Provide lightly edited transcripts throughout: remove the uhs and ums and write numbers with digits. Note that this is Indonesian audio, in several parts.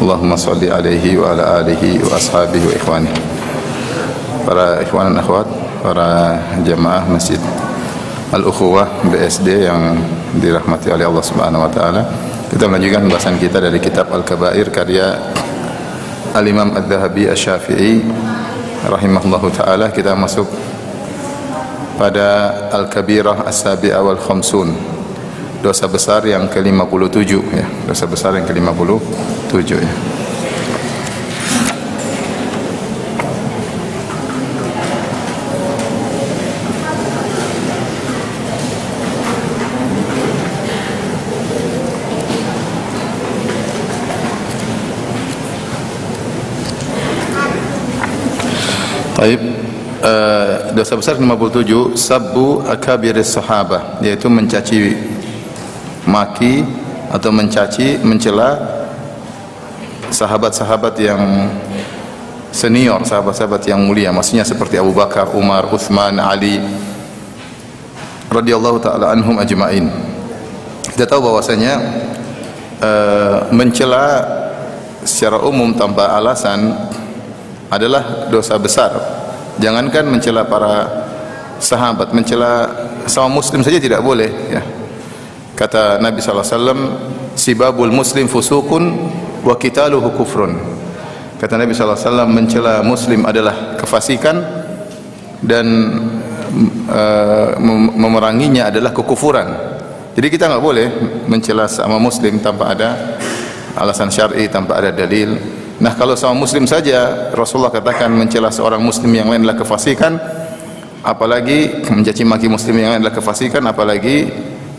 Allahumma salli alaihi wa ala alihi wa ashabihi wa ikhwanihi. Para ikhwan dan akhwat, para jamaah Masjid Al-Ukhuwah BSD yang dirahmati oleh Allah Subhanahu wa taala. Kita melanjutkan pembahasan kita dari kitab Al-Kabair karya Al-Imam Adz-Dzahabi Asy-Syafi'i rahimahullahu taala. Kita masuk pada Al-Kabirah As-Sabi'ah wal Khamsun, dosa besar yang ke-57 ya, dosa besar yang ke-57 ya. Baik, dosa besar ke-57 sabbu akabiris sahabah, yaitu mencaci maki atau mencela sahabat-sahabat yang senior, sahabat-sahabat yang mulia, maksudnya seperti Abu Bakar, Umar, Utsman, Ali radhiyallahu taala anhum ajma'in. Kita tahu bahwasanya mencela secara umum tanpa alasan adalah dosa besar. Jangankan mencela para sahabat, mencela sama muslim saja tidak boleh ya. Kata Nabi sallallahu alaihi wasallam, sibabul muslim fusukun wa qitaluhu kufrun. Kata Nabi sallallahu alaihi wasallam, mencela muslim adalah kefasikan dan memeranginya adalah kekufuran. Jadi kita enggak boleh mencela sama muslim tanpa ada alasan syar'i, tanpa ada dalil. Nah, kalau sama muslim saja Rasulullah katakan mencela seorang muslim yang lain adalah kefasikan, apalagi mencaci maki muslim yang lain adalah kefasikan, apalagi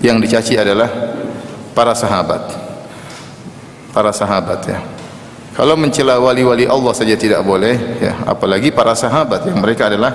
yang dicaci adalah para sahabat. Para sahabat ya. Kalau mencela wali-wali Allah saja tidak boleh ya, apalagi para sahabat yang mereka adalah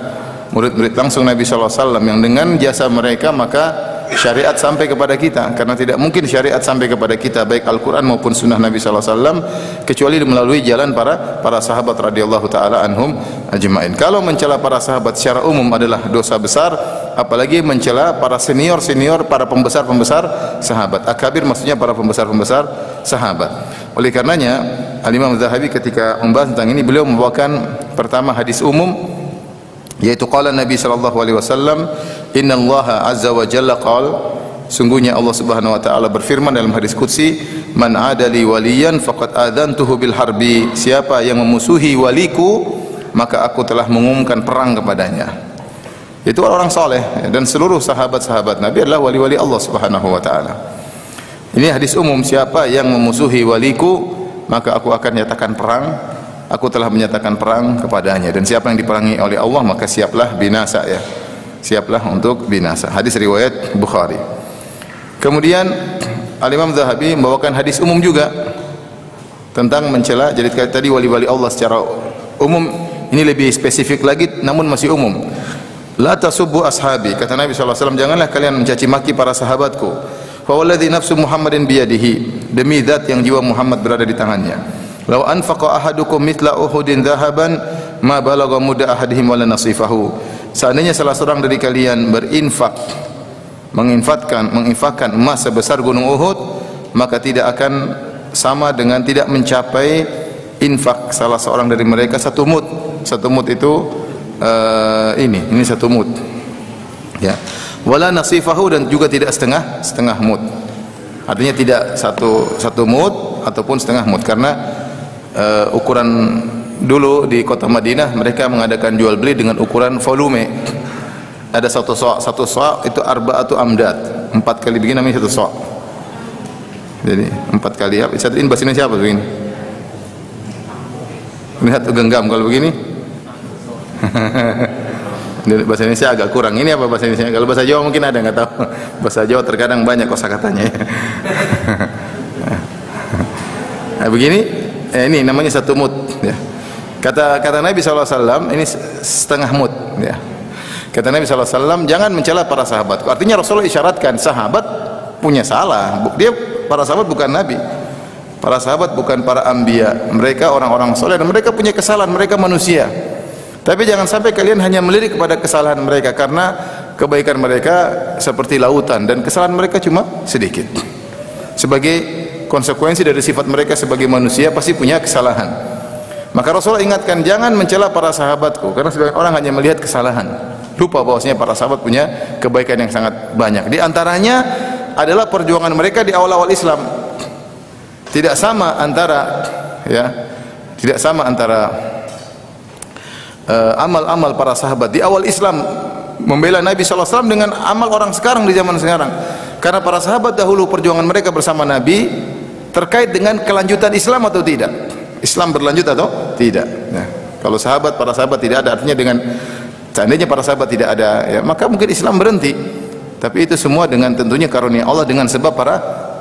murid-murid langsung Nabi sallallahu alaihi wasallam, yang dengan jasa mereka maka syariat sampai kepada kita, karena tidak mungkin syariat sampai kepada kita baik Al-Qur'an maupun sunnah Nabi sallallahu alaihi wasallam kecuali melalui jalan para sahabat radhiyallahu taala anhum ajma'in. Kalau mencela para sahabat secara umum adalah dosa besar, apalagi mencela para senior-senior, para pembesar-pembesar sahabat. Akabir maksudnya para pembesar-pembesar sahabat. Oleh karenanya Al-Imam Adz-Dzahabi ketika membahas tentang ini, beliau membawakan pertama hadis umum, yaitu qala Nabi sallallahu alaihi wasallam, innallaha azza wa jalla qala, sungguhnya Allah Subhanahu wa taala berfirman dalam hadis qudsi, man adali waliyan faqad adzantuhu bil harbi, siapa yang memusuhi waliku maka aku telah mengumumkan perang kepadanya. Itu orang saleh dan seluruh sahabat-sahabat Nabi adalah wali-wali Allah Subhanahu wa taala. Ini hadis umum, siapa yang memusuhi waliku maka aku akan nyatakan perang, aku telah menyatakan perang kepadanya, dan siapa yang diperangi oleh Allah maka siaplah binasa ya. Siaplah untuk binasa. Hadis riwayat Bukhari. Kemudian Al-Imam Adz-Dzahabi membawakan hadis umum juga tentang mencela. Jadi tadi wali-wali Allah secara umum, ini lebih spesifik lagi namun masih umum. La tasubbu ashabi, kata Nabi sallallahu alaihi wasallam, janganlah kalian mencaci maki para sahabatku. Fa walladzi nafsu Muhammadin biyadihi, demi zat yang jiwa Muhammad berada di tangannya. Law anfaqa ahadukum mithla Uhudin dhahaban ma balagha mudda ahadihim wala nasifahu. Seandainya salah seorang dari kalian menginfakkan emas sebesar gunung Uhud, maka tidak akan sama dengan tidak mencapai infak salah seorang dari mereka satu mud. Satu mud itu ini satu mud. Ya. Wala nasifahu, dan juga tidak setengah mud. Artinya tidak satu mud ataupun setengah mud, karena ukuran dulu di kota Madinah mereka mengadakan jual beli dengan ukuran volume. Ada satu sok itu arba'atu amdad, 4 kali begini namanya satu sok. Jadi 4 kali apa? Satu ini bahasa Indonesia apa begini? Lihat genggam kalau begini. Bahasa Indonesia agak kurang. Ini apa bahasa Indonesia? Kalau bahasa Jawa mungkin ada, nggak tahu. Bahasa Jawa terkadang banyak kosakatanya. Nah, begini, ini namanya satu mud. Ya. Kata Nabi SAW, ini setengah mud. Ya. Kata Nabi SAW, jangan mencela para sahabat. Artinya Rasulullah isyaratkan sahabat punya salah. Para sahabat bukan Nabi. Para sahabat bukan para anbiya. Mereka orang-orang soleh dan mereka punya kesalahan. Mereka manusia. Tapi jangan sampai kalian hanya melirik kepada kesalahan mereka, karena kebaikan mereka seperti lautan dan kesalahan mereka cuma sedikit. Sebagai konsekuensi dari sifat mereka sebagai manusia pasti punya kesalahan. Maka Rasulullah ingatkan, jangan mencela para sahabatku, karena sebagian orang hanya melihat kesalahan, lupa bahwasanya para sahabat punya kebaikan yang sangat banyak. Di antaranya adalah perjuangan mereka di awal-awal Islam. Tidak sama antara amal-amal para sahabat di awal Islam membela Nabi SAW dengan amal orang sekarang di zaman sekarang. Karena para sahabat dahulu perjuangan mereka bersama Nabi terkait dengan kelanjutan Islam atau tidak. Islam berlanjut atau tidak. Nah, kalau para sahabat tidak ada, artinya dengan seandainya para sahabat tidak ada, ya, maka mungkin Islam berhenti. Tapi itu semua dengan tentunya karunia Allah dengan sebab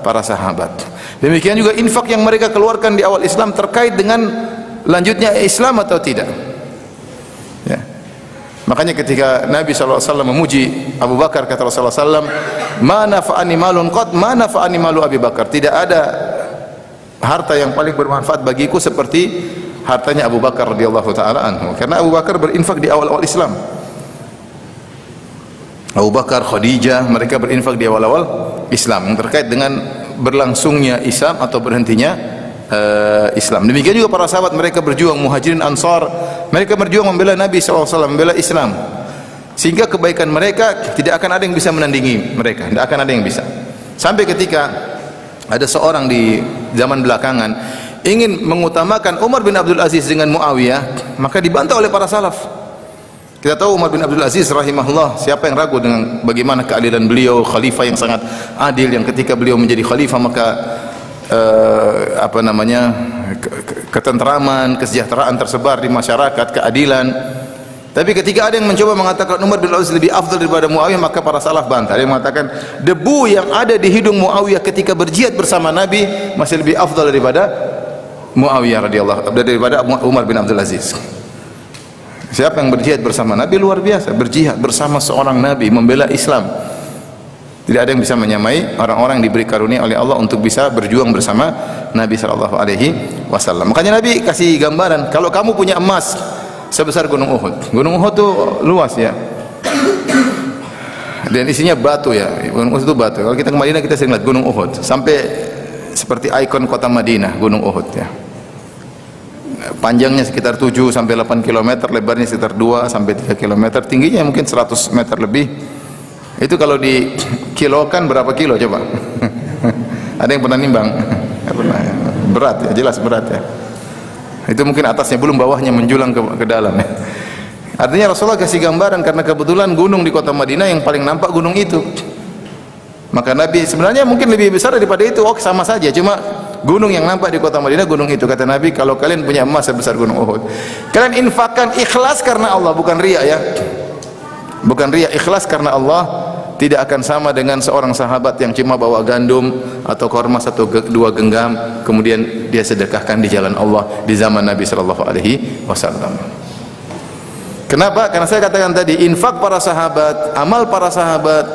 para sahabat. Demikian juga infak yang mereka keluarkan di awal Islam terkait dengan lanjutnya Islam atau tidak. Ya. Makanya ketika Nabi SAW memuji Abu Bakar, kata Rasulullah SAW, "Ma nafa'ani malun qad ma nafa'ani malu Abi Bakar." Tidak ada harta yang paling bermanfaat bagiku seperti hartanya Abu Bakar radhiyallahu taala anhu. Karena Abu Bakar berinfak di awal-awal Islam. Abu Bakar, Khadijah, mereka berinfak di awal-awal Islam yang terkait dengan berlangsungnya Islam atau berhentinya Islam. Demikian juga para sahabat, mereka berjuang, Muhajirin, Ansar, mereka berjuang membela Nabi SAW, membela Islam, sehingga kebaikan mereka tidak akan ada yang bisa menandingi mereka, tidak akan ada yang bisa. Sampai ketika ada seorang di zaman belakangan ingin mengutamakan Umar bin Abdul Aziz dengan Muawiyah, maka dibantah oleh para salaf. Kita tahu Umar bin Abdul Aziz rahimahullah, siapa yang ragu dengan bagaimana keadilan beliau, khalifah yang sangat adil, yang ketika beliau menjadi khalifah maka ketentraman, kesejahteraan tersebar di masyarakat, keadilan. Tapi ketika ada yang mencoba mengatakan Umar bin Abdul Aziz lebih afdal daripada Muawiyah, maka para salaf bantah. Ada yang mengatakan debu yang ada di hidung Muawiyah ketika berjihad bersama Nabi masih lebih afdal daripada Muawiyah daripada Umar bin Abdul Aziz. Siapa yang berjihad bersama Nabi luar biasa, berjihad bersama seorang Nabi membela Islam. Tidak ada yang bisa menyamai orang-orang yang diberi karunia oleh Allah untuk bisa berjuang bersama Nabi sallallahu alaihi wasallam. Makanya Nabi kasih gambaran, kalau kamu punya emas sebesar Gunung Uhud. Gunung Uhud itu luas ya. Dan isinya batu ya. Gunung Uhud itu batu. Kalau kita ke Madinah kita sering lihat Gunung Uhud, sampai seperti ikon kota Madinah Gunung Uhud ya. Panjangnya sekitar 7 sampai 8 km, lebarnya sekitar 2 sampai 3 km, tingginya mungkin 100 meter lebih. Itu kalau dikilokan berapa kilo coba? Ada yang pernah nimbang? Pernah ya. Berat ya, jelas berat ya. Itu mungkin atasnya belum, bawahnya menjulang ke dalam ya. Artinya Rasulullah kasih gambaran karena kebetulan gunung di kota Madinah yang paling nampak gunung itu. Maka Nabi sebenarnya mungkin lebih besar daripada itu, sama saja, cuma gunung yang nampak di kota Madinah gunung itu. Kata Nabi, kalau kalian punya emas sebesar Gunung Uhud, kalian infakkan ikhlas karena Allah, bukan riya ya. Bukan riya, ikhlas karena Allah. Tidak akan sama dengan seorang sahabat yang cuma bawa gandum atau korma 1-2 genggam kemudian dia sedekahkan di jalan Allah di zaman Nabi sallallahu alaihi wasallam. Kenapa? Karena saya katakan tadi, infak para sahabat, amal para sahabat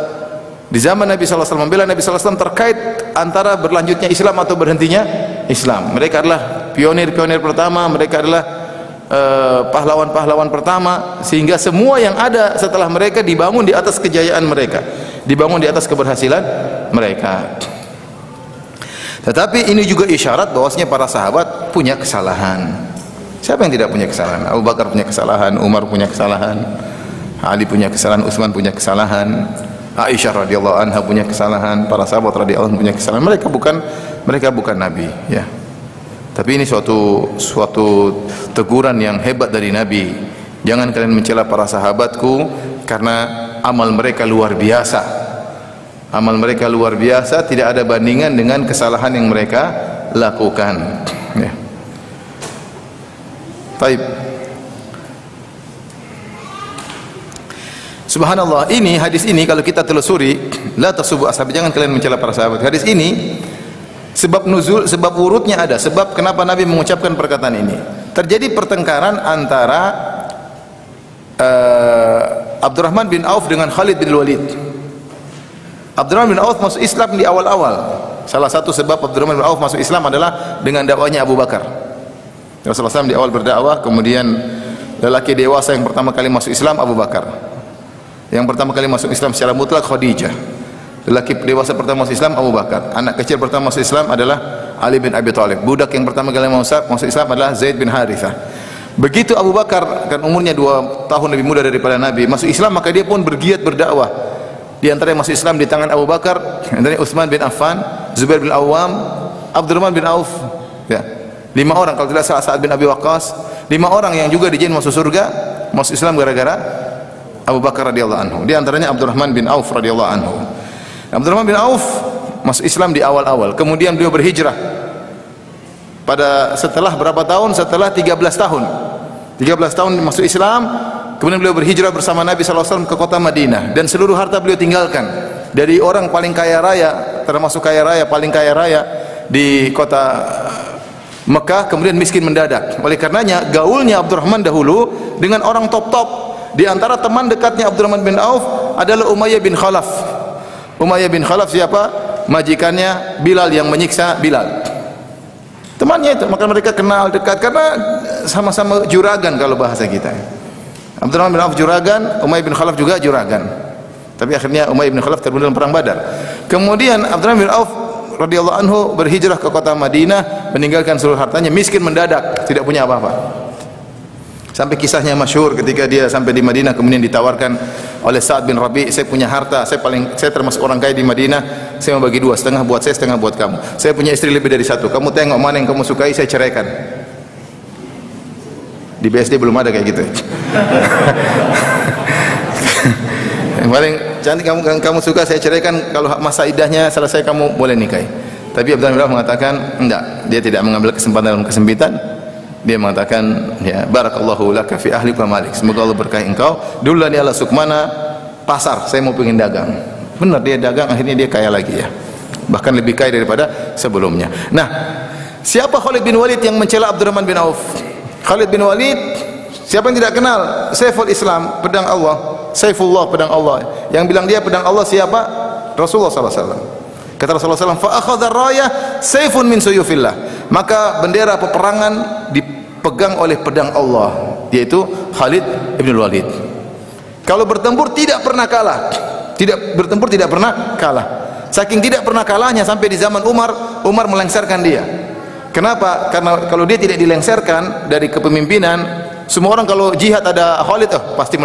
di zaman Nabi sallallahu alaihi wasallam, membela Nabi sallallahu alaihi wasallam terkait antara berlanjutnya Islam atau berhentinya Islam. Mereka adalah pionir-pionir pertama, mereka adalah pahlawan-pahlawan pertama, sehingga semua yang ada setelah mereka dibangun di atas kejayaan mereka, dibangun di atas keberhasilan mereka. Tetapi ini juga isyarat bahwasanya para sahabat punya kesalahan. Siapa yang tidak punya kesalahan? Abu Bakar punya kesalahan, Umar punya kesalahan, Ali punya kesalahan, Utsman punya kesalahan, Aisyah radhiyallahu anha punya kesalahan, para sahabat radhiyallahu anhum punya kesalahan. Mereka bukan nabi ya. Tapi ini suatu teguran yang hebat dari Nabi. Jangan kalian mencela para sahabatku karena amal mereka luar biasa. Amal mereka luar biasa, tidak ada bandingan dengan kesalahan yang mereka lakukan. Ya. Baik. Subhanallah, ini hadis ini kalau kita telusuri, la tasubu ashab, jangan kalian mencela para sahabat. Hadis ini sebab nuzul, sebab urutnya ada, sebab kenapa Nabi mengucapkan perkataan ini. Terjadi pertengkaran antara Abdurrahman bin Auf dengan Khalid bin Walid. Abdurrahman bin Auf masuk Islam di awal-awal. Salah satu sebab Abdurrahman bin Auf masuk Islam adalah dengan dakwahnya Abu Bakar. Rasulullah SAW di awal berdakwah, kemudian lelaki dewasa yang pertama kali masuk Islam Abu Bakar. Yang pertama kali masuk Islam secara mutlak Khadijah. Lelaki dewasa pertama masuk Islam Abu Bakar. Anak kecil pertama masuk Islam adalah Ali bin Abi Thalib. Budak yang pertama kali masuk Islam adalah Zaid bin Harithah. Begitu Abu Bakar, kan umurnya 2 tahun lebih muda daripada Nabi, masuk Islam, maka dia pun bergiat berdakwah. Di antara yang masuk Islam di tangan Abu Bakar, dari Utsman bin Affan, Zubair bin Awam, Abdurrahman bin Auf, ya. 5 orang, kalau tidak salah Sa'ad bin Abi Waqqas. 5 orang yang juga dijamin masuk surga, masuk Islam gara-gara Abu Bakar radhiyallahu anhu. Di antaranya Abdurrahman bin Auf radhiyallahu anhu. Abdurrahman bin Auf masuk Islam di awal-awal, kemudian beliau berhijrah pada setelah berapa tahun? Setelah 13 tahun. 13 tahun masuk Islam, kemudian beliau berhijrah bersama Nabi SAW ke kota Madinah, dan seluruh harta beliau tinggalkan. Dari orang paling kaya raya, termasuk kaya raya, paling kaya raya di kota Mekah, kemudian miskin mendadak. Oleh karenanya gaulnya Abdurrahman dahulu dengan orang top-top. Di antara teman dekatnya Abdurrahman bin Auf adalah Umayyah bin Khalaf. Umayyah bin Khalaf siapa? Majikannya Bilal yang menyiksa Bilal. Temannya itu, maka mereka kenal dekat karena sama-sama juragan kalau bahasa kita. Abdurrahman bin Auf juragan, Umayyah bin Khalaf juga juragan. Tapi akhirnya Umayyah bin Khalaf terbunuh dalam perang Badar. Kemudian Abdurrahman bin Auf radhiyallahu anhu berhijrah ke kota Madinah, meninggalkan seluruh hartanya, miskin mendadak, tidak punya apa-apa. Sampai kisahnya masyhur ketika dia sampai di Madinah, kemudian ditawarkan oleh Sa'ad bin Rabi', saya punya harta, saya termasuk orang kaya di Madinah, saya mau bagi 2, setengah buat saya, setengah buat kamu. Saya punya istri lebih dari 1, kamu tengok mana yang kamu sukai, saya ceraikan. Di BSD belum ada kayak gitu. Yang paling cantik kamu suka saya ceraikan, kalau masa iddahnya selesai kamu boleh nikahi. Tapi Abdurrahman bin Auf mengatakan enggak, dia tidak mengambil kesempatan dalam kesempitan. Dia mengatakan, ya, barakallahu laka fi ahlika malik, semoga Allah berkahi engkau. Dulu dia ala sukmana pasar, saya mau pengen dagang. Benar dia dagang, akhirnya dia kaya lagi, ya, bahkan lebih kaya daripada sebelumnya. Nah, siapa Khalid bin Walid yang mencela Abdurrahman bin Auf? Khalid bin Walid, siapa yang tidak kenal? Saiful Islam, pedang Allah. Saifullah, pedang Allah. Yang bilang dia pedang Allah siapa? Rasulullah SAW. Kata Rasulullah SAW, fa akhadha rayah saifun min suyufillah. Maka bendera peperangan dipegang oleh pedang Allah, yaitu Khalid bin Walid. Kalau bertempur tidak pernah kalah. Bertempur tidak pernah kalah. Saking tidak pernah kalahnya sampai di zaman Umar melengsarkan dia. Kenapa? Karena kalau dia tidak dilengserkan dari kepemimpinan, semua orang kalau jihad ada Khalid, pasti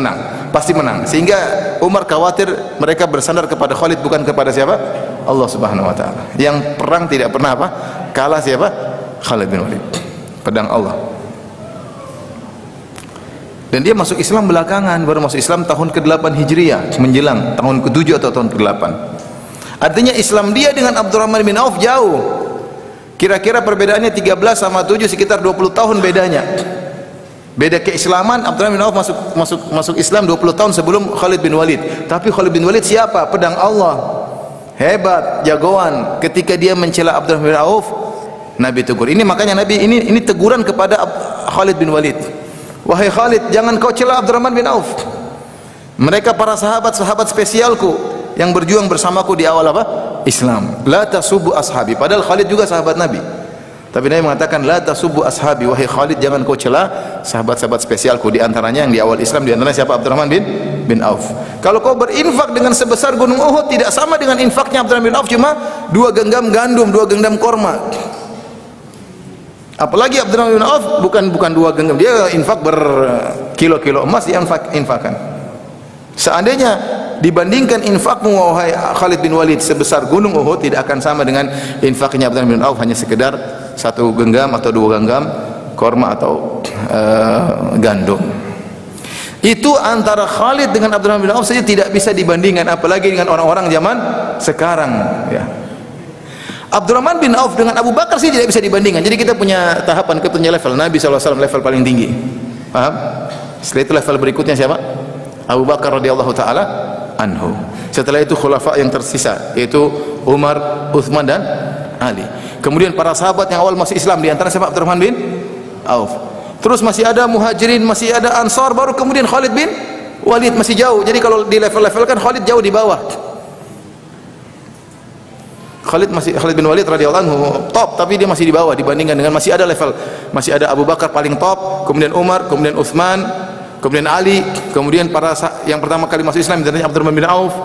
menang. Sehingga Umar khawatir mereka bersandar kepada Khalid, bukan kepada siapa? Allah Subhanahu wa taala. Yang perang tidak pernah kalah siapa? Khalid bin Walid. Pedang Allah. Dan dia masuk Islam belakangan, baru masuk Islam tahun ke-8 Hijriah, menjelang tahun ke-7 atau tahun ke-8. Artinya Islam dia dengan Abdurrahman bin Auf jauh. Kira-kira perbedaannya 13 sama 7 sekitar 20 tahun bedanya. Beda keislaman, Abdurrahman bin Auf masuk Islam 20 tahun sebelum Khalid bin Walid. Tapi Khalid bin Walid siapa? Pedang Allah. Hebat, jagoan. Ketika dia mencela Abdurrahman bin Auf, Nabi tegur. Ini makanya Nabi ini teguran kepada Khalid bin Walid. Wahai Khalid, jangan kau cela Abdurrahman bin Auf. Mereka para sahabat spesialku yang berjuang bersamaku di awal Islam. La tasubbu ashabi. Padahal Khalid juga sahabat Nabi. Tapi Nabi mengatakan la tasubbu ashabi, wahai Khalid jangan kau cela sahabat-sahabat spesialku. Di antaranya yang di awal Islam, di antaranya siapa? Abdurrahman bin Auf. Kalau kau berinfak dengan sebesar gunung Uhud, tidak sama dengan infaknya Abdurrahman bin Auf cuma 2 genggam gandum, 2 genggam korma. Apalagi Abdurrahman bin Auf bukan 2 genggam, dia infak berkilo-kilo emas, dia infakkan. Seandainya dibandingkan infakmu wahai Khalid bin Walid sebesar gunung Uhud, tidak akan sama dengan infaknya Abdurrahman bin Auf, hanya sekedar 1 genggam atau 2 genggam korma atau gandum. Itu antara Khalid dengan Abdurrahman bin Auf saja tidak bisa dibandingkan, apalagi dengan orang-orang zaman sekarang, ya. Abdurrahman bin Auf dengan Abu Bakar sih tidak bisa dibandingkan. Jadi kita punya tahapan, kita punya level. Nabi SAW level paling tinggi, paham? Setelah itu level berikutnya siapa? Abu Bakar radhiyallahu taala anhu. Setelah itu khulafa yang tersisa, yaitu Umar, Utsman dan Ali. Kemudian para sahabat yang awal masuk Islam, di antara siapa? Abdurrahman bin Auf. Terus masih ada Muhajirin, masih ada Ansar, baru kemudian Khalid bin Walid, masih jauh. Jadi kalau di level-level kan Khalid jauh di bawah. Khalid bin Walid radhiyallahu anhu top, tapi dia masih di bawah dibandingkan dengan masih ada level. Masih ada Abu Bakar paling top, kemudian Umar, kemudian Utsman, kemudian Ali, kemudian para yang pertama kali masuk Islam, misalnya Abdurrahman bin Auf,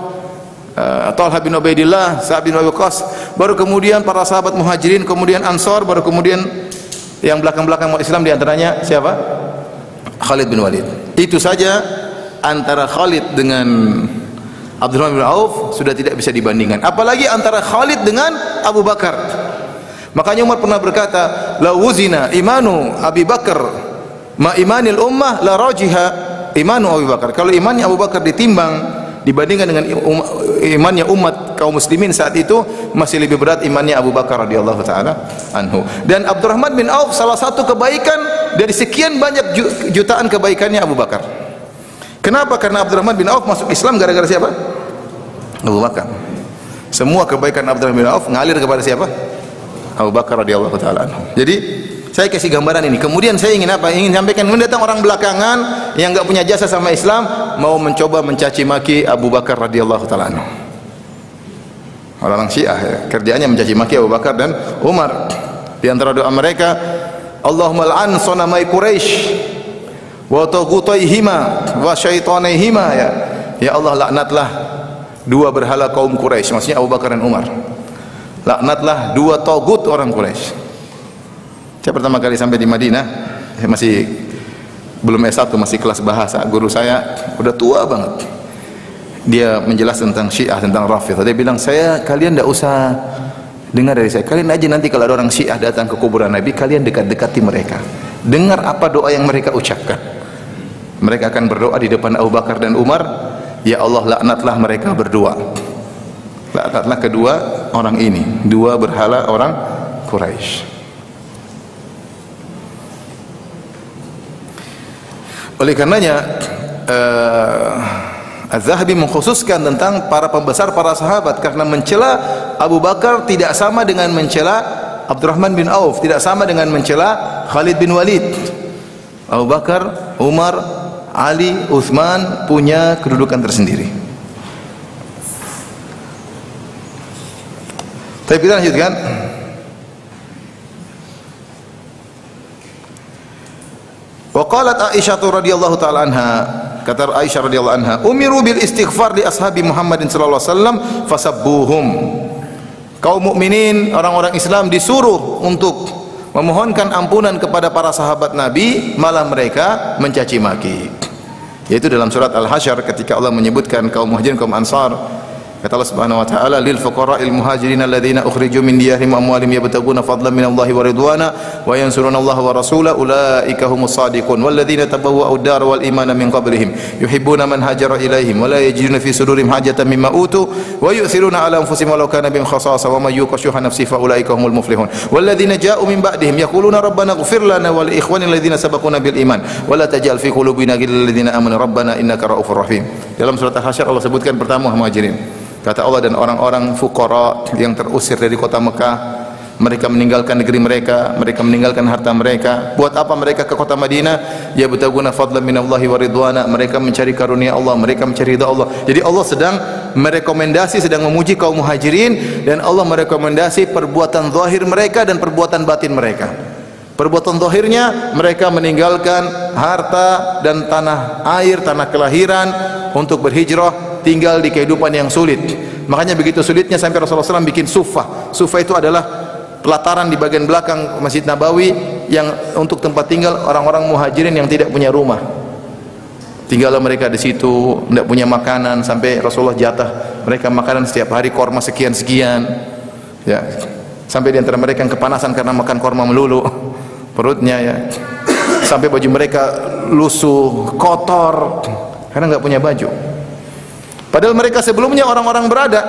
Talha bin Ubaidillah, Sa'ad bin Abi Waqqas, baru kemudian para sahabat Muhajirin, kemudian Ansar, baru kemudian yang belakang-belakang Islam di antaranya siapa? Khalid bin Walid. Itu saja antara Khalid dengan Abdurrahman bin Auf sudah tidak bisa dibandingkan. Apalagi antara Khalid dengan Abu Bakar. Makanya Umar pernah berkata, "La wuzina imanu Abi Bakar ma imanil ummah la rajiha imanu Abu Bakar." Kalau imannya Abu Bakar ditimbang dibandingkan dengan imannya umat kaum muslimin saat itu, masih lebih berat imannya Abu Bakar radhiyallahu taala anhu. Dan Abdurrahman bin Auf salah satu kebaikan dari sekian banyak jutaan kebaikannya Abu Bakar. Kenapa? Karena Abdurrahman bin Auf masuk Islam gara-gara siapa? Abu Bakar. Semua kebaikan Abdurrahman bin Auf ngalir kepada siapa? Abu Bakar radhiyallahu taala anhu. Jadi saya kasih gambaran ini. Kemudian saya ingin apa? Ingin sampaikan, mendatang orang belakangan yang enggak punya jasa sama Islam mau mencoba mencaci maki Abu Bakar radhiyallahu taala anhu. Orang Syiah ya, kerjaannya mencaci maki Abu Bakar dan Umar. Di antara doa mereka, Allahumma al'an sanamai Quraisy wa taghutaihima wa syaitanaihima, ya. Ya Allah, laknatlah dua berhala kaum Quraisy, maksudnya Abu Bakar dan Umar. Laknatlah dua tagut orang Quraisy. Saya pertama kali sampai di Madinah, saya masih belum S1, masih kelas bahasa. Guru saya udah tua banget. Dia menjelaskan tentang Syiah, tentang Rafidhah. Dia bilang, kalian tidak usah dengar dari saya. Kalian aja nanti kalau ada orang Syiah datang ke kuburan Nabi, kalian dekat-dekati mereka. Dengar apa doa yang mereka ucapkan. Mereka akan berdoa di depan Abu Bakar dan Umar, ya Allah, laknatlah mereka berdua. Laknatlah kedua orang ini, dua berhala orang Quraisy. Oleh karenanya Az-Zahabi mengkhususkan tentang para pembesar para sahabat, karena mencela Abu Bakar tidak sama dengan mencela Abdurrahman bin Auf, tidak sama dengan mencela Khalid bin Walid. Abu Bakar, Umar, Ali, Utsman punya kedudukan tersendiri. Tapi kita lanjutkan. Wa qalat Aisyah radhiyallahu taala anha, kata Aisyah radhiyallahu anha, umiru bil istighfar li ashabi Muhammadin sallallahu alaihi wasallam fasabbuhum. Kaum mukminin, orang-orang Islam disuruh untuk memohonkan ampunan kepada para sahabat Nabi, malah mereka mencaci maki. Yaitu dalam surat Al-Hasyr ketika Allah menyebutkan kaum Muhajirin, kaum Ansar. Kata Allah Subhanahu wa taala, lil fuqara'il muhajirin alladziina ukhriju min diyarihim wa amwalihim yabtaguna fadlan min Allahi wa ridwana wa yansuruna Allah wa rasulahu ulaika humus shadiqun walladziina tabawwa'u ad-dara wal iimana min qablihim yuhibbuna man hajara ilaihim wa la yajiduna fi sudurihim hajatan mimma utu wa yu'thiruna 'ala anfusihim walau kana bihim khasasah wa may yuqa shuhha nafsihi fa ulaika humul muflihun walladziina jaa'u min ba'dihim yaquluna rabbana ighfir lana wa li ikhwanina alladziina sabaquna bil iman wa la taj'al fi qulubina ghillan lil ladziina amanu rabbana innaka ra'ufur rahim. Dalam surat Al-Hasyr Allah sebutkan pertama Muhajirin. Kata Allah, dan orang-orang fuqara yang terusir dari kota Mekah, mereka meninggalkan negeri mereka, mereka meninggalkan harta mereka. Buat apa mereka ke kota Madinah? Ya betaguna fadlan minallahi wa ridwana. Mereka mencari karunia Allah, mereka mencari ridha Allah. Jadi Allah sedang merekomendasi, sedang memuji kaum Muhajirin, dan Allah merekomendasi perbuatan zahir mereka dan perbuatan batin mereka. Perbuatan zahirnya mereka meninggalkan harta dan tanah air, tanah kelahiran untuk berhijrah, tinggal di kehidupan yang sulit. Makanya begitu sulitnya sampai Rasulullah SAW bikin sufah. Sufah itu adalah pelataran di bagian belakang Masjid Nabawi yang untuk tempat tinggal orang-orang Muhajirin yang tidak punya rumah. Tinggallah mereka di situ, tidak punya makanan, sampai Rasulullah jatah mereka makanan setiap hari korma sekian-sekian. Ya, sampai di antara mereka yang kepanasan karena makan korma melulu perutnya, ya. Sampai baju mereka lusuh, kotor karena nggak punya baju. Padahal mereka sebelumnya orang-orang berada,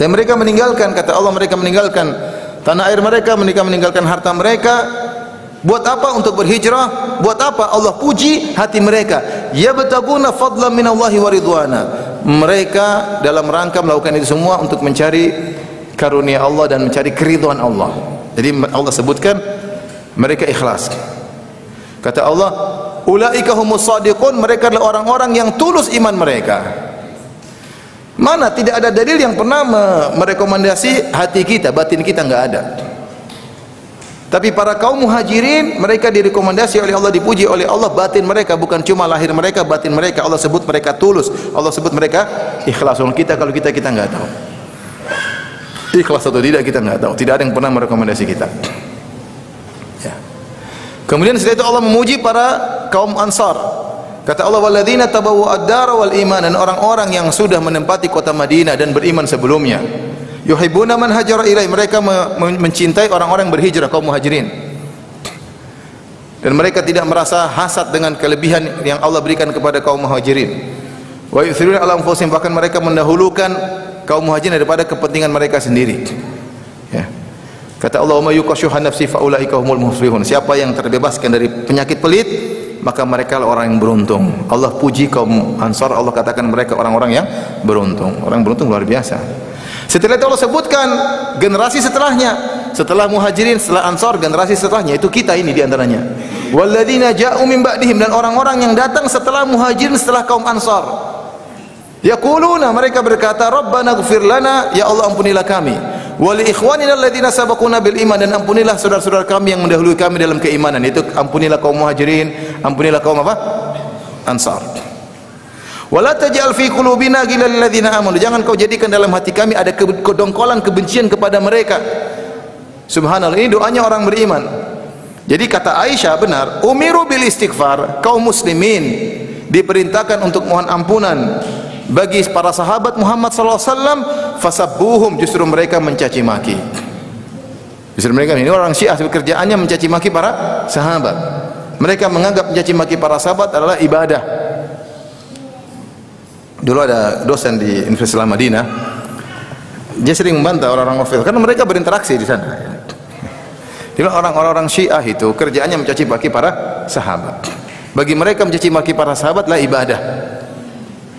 dan mereka meninggalkan, kata Allah, mereka meninggalkan tanah air mereka, mereka meninggalkan harta mereka. Buat apa? Untuk berhijrah. Buat apa? Allah puji hati mereka. Yabtaguna fadlan minallahi wa ridwana. Mereka dalam rangka melakukan itu semua untuk mencari karunia Allah dan mencari keridhaan Allah. Jadi Allah sebutkan mereka ikhlas. Kata Allah, ulaika humus shadiqun, mereka adalah orang-orang yang tulus iman mereka. Mana tidak ada dalil yang pernah merekomendasi hati kita, batin kita, enggak ada. Tapi para kaum muhajirin, mereka direkomendasi oleh Allah, dipuji oleh Allah batin mereka, bukan cuma lahir mereka, batin mereka. Allah sebut mereka tulus, Allah sebut mereka ikhlas. Kalau kita enggak tahu ikhlas atau tidak, kita enggak tahu. Tidak ada yang pernah merekomendasi kita. Ya. Kemudian setelah itu Allah memuji para kaum Ansar. Kata Allah, walladzina tabawwa'u ad-dara wal iman, dan orang-orang yang sudah menempati kota Madinah dan beriman sebelumnya. Yuhibbuna man hajara ilai, mereka mencintai orang-orang yang berhijrah, kaum muhajirin. Dan mereka tidak merasa hasad dengan kelebihan yang Allah berikan kepada kaum muhajirin. Wa yu'thiruna 'ala anfusihim, bahkan mereka mendahulukan kaum muhajirin daripada kepentingan mereka sendiri. Ya. Kata Allah, "Wa may yuqashuha nafsi fa ulaika humul muflihun." Siapa yang terbebaskan dari penyakit pelit, maka mereka orang yang beruntung. Allah puji kaum Ansar, Allah katakan mereka orang-orang yang beruntung. Orang beruntung luar biasa. Setelah itu Allah sebutkan generasi setelahnya, setelah muhajirin, setelah Ansar, generasi setelahnya, itu kita ini diantaranya. Walladzina ja'u min ba'dihim, dan orang-orang yang datang setelah muhajirin, setelah kaum Ansar. Yaquluna, mereka berkata, Rabbana ighfir lana, ya Allah ampunilah kami. Wa li ikhwanina alladzina sabaquna bil iman, dan ampunilah saudara-saudara kami yang mendahului kami dalam keimanan. Itu ampunilah kaum muhajirin, ampunilah kaum apa? Ansar. Wala taj'al fi qulubina ghillan lil ladzina amanu, jangan kau jadikan dalam hati kami ada kedongkolan kebencian kepada mereka. Subhanallah, ini doanya orang beriman. Jadi kata Aisyah benar, umiru bil istighfar, kaum muslimin diperintahkan untuk mohon ampunan bagi para sahabat Muhammad sallallahu alaihi wasallam, fasabbuhum, justru mereka mencaci maki. Justru mereka, ini orang Syiah kerjaannya mencaci maki para sahabat. Mereka menganggap mencaci maki para sahabat adalah ibadah. Dulu ada dosen di Universitas Madinah, dia sering membantah orang-orang Wafil karena mereka berinteraksi di sana. Jadi orang-orang Syiah itu kerjaannya mencaci maki para sahabat. Bagi mereka mencaci maki para sahabat adalah ibadah.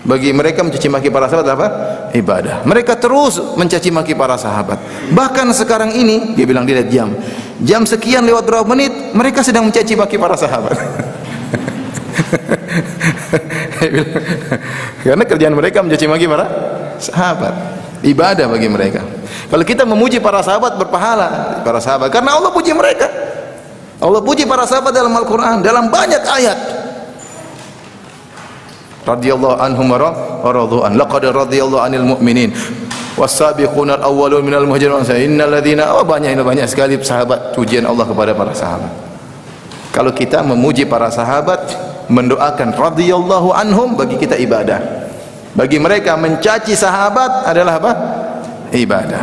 Bagi mereka mencaci maki para sahabat apa? Ibadah. Mereka terus mencaci maki para sahabat. Bahkan sekarang ini, dia bilang, dia lihat jam sekian lewat berapa menit, mereka sedang mencaci maki para sahabat. Karena kerjaan mereka mencaci maki para sahabat. Ibadah bagi mereka. Kalau kita memuji para sahabat, berpahala para sahabat, karena Allah puji mereka. Allah puji para sahabat dalam Al-Quran, dalam banyak ayat. Radiyallahu anhum wa radu an, laqad radiyallahu anil mu'minin was-sabiquna al-awwalun minal muhajirin wal ansar, innal ladzina, banyak sekali sahabat, pujian Allah kepada para sahabat. Kalau kita memuji para sahabat, mendoakan radhiyallahu anhum, bagi kita ibadah. Bagi mereka mencaci sahabat adalah apa? Ibadah.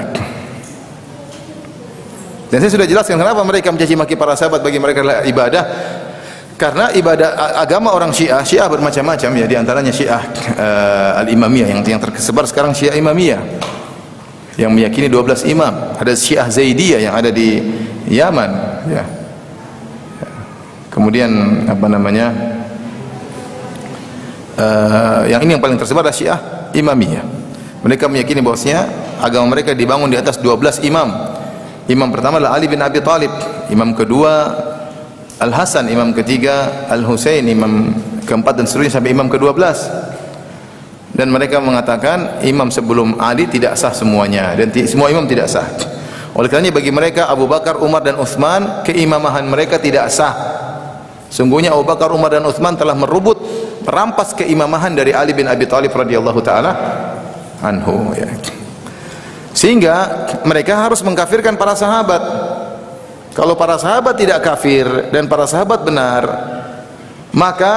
Dan saya sudah jelaskan kenapa mereka mencaci maki para sahabat, bagi mereka adalah ibadah. Karena ibadah agama orang Syiah bermacam-macam ya, di antaranya Syiah al-Imamiyah yang tersebar sekarang, Syiah Imamiyah yang meyakini 12 imam. Ada Syiah Zaidiyah yang ada di Yaman ya. Kemudian apa namanya? Yang ini yang paling tersebar adalah Syiah Imamiyah. Mereka meyakini bahwasanya agama mereka dibangun di atas 12 imam. Imam pertama adalah Ali bin Abi Thalib, imam kedua Al-Hasan, imam ketiga Al-Husain, imam keempat dan seterusnya sampai imam ke-12. Dan mereka mengatakan imam sebelum Ali tidak sah semuanya, dan semua imam tidak sah. Oleh kerana bagi mereka Abu Bakar, Umar dan Uthman, keimamahan mereka tidak sah. Sungguhnya Abu Bakar, Umar dan Uthman telah merampas keimamahan dari Ali bin Abi Thalib radhiyallahu taala anhu ya. Sehingga mereka harus mengkafirkan para sahabat. Kalau para sahabat tidak kafir dan para sahabat benar, maka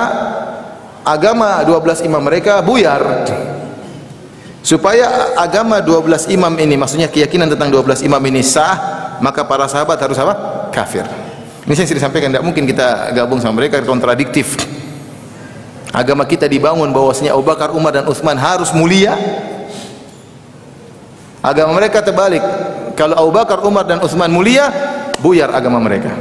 agama 12 imam mereka buyar. Supaya agama 12 imam ini, maksudnya keyakinan tentang 12 imam ini sah, maka para sahabat harus apa? Kafir. Ini saya sudah sampaikan, tidak mungkin kita gabung sama mereka, kontradiktif. Agama kita dibangun bahwasanya Abu Bakar, Umar dan Uthman harus mulia. Agama mereka terbalik. Kalau Abu Bakar, Umar dan Uthman mulia, buyar agama mereka.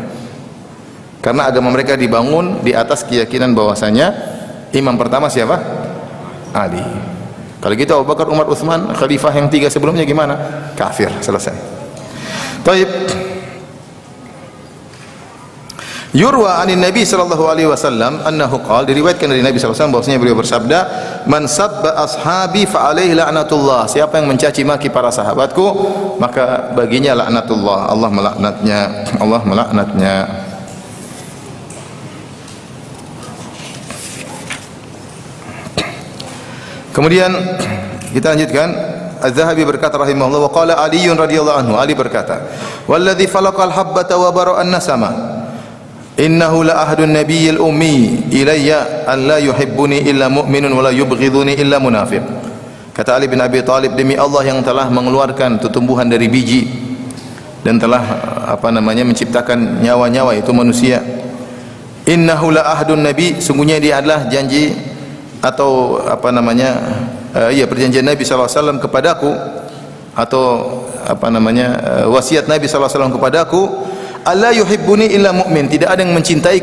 Karena agama mereka dibangun di atas keyakinan bahwasanya imam pertama siapa? Ali. Kalau kita Abu Bakar, Umar, Uthman, khalifah yang 3 sebelumnya gimana? Kafir, selesai. Baik. Yurwa anin Nabi sallallahu alaihi wasallam annahu qala, diriwayatkan dari Nabi sallallahu alaihi wasallam bahwasanya beliau bersabda, man sabba ashabi fa alaihi la'natullah. Siapa yang mencaci maki para sahabatku, maka baginya laknatullah. Allah melaknatnya. Allah melaknatnya. Kemudian kita lanjutkan. Az-Zahabi berkata rahimahullah, wa qala Ali radhiyallahu anhu, Ali berkata, walladzi falaqal habbata wa bara'an nasama, innahu la ahadun nabiyil ummi ilayya an la yuhibbuni illa mu'minun wa la yubghiduni illa munafiq. Kata Ali bin Abi Thalib, demi Allah yang telah mengeluarkan tumbuhan dari biji dan telah menciptakan nyawa-nyawa itu manusia, innahu la ahadun nabi, sungguhnya dia adalah janji atau perjanjian Nabi SAW kepadaku, atau wasiat Nabi SAW kepadaku, alla yuhibbuni illa mu'min, tidak ada yang mencintai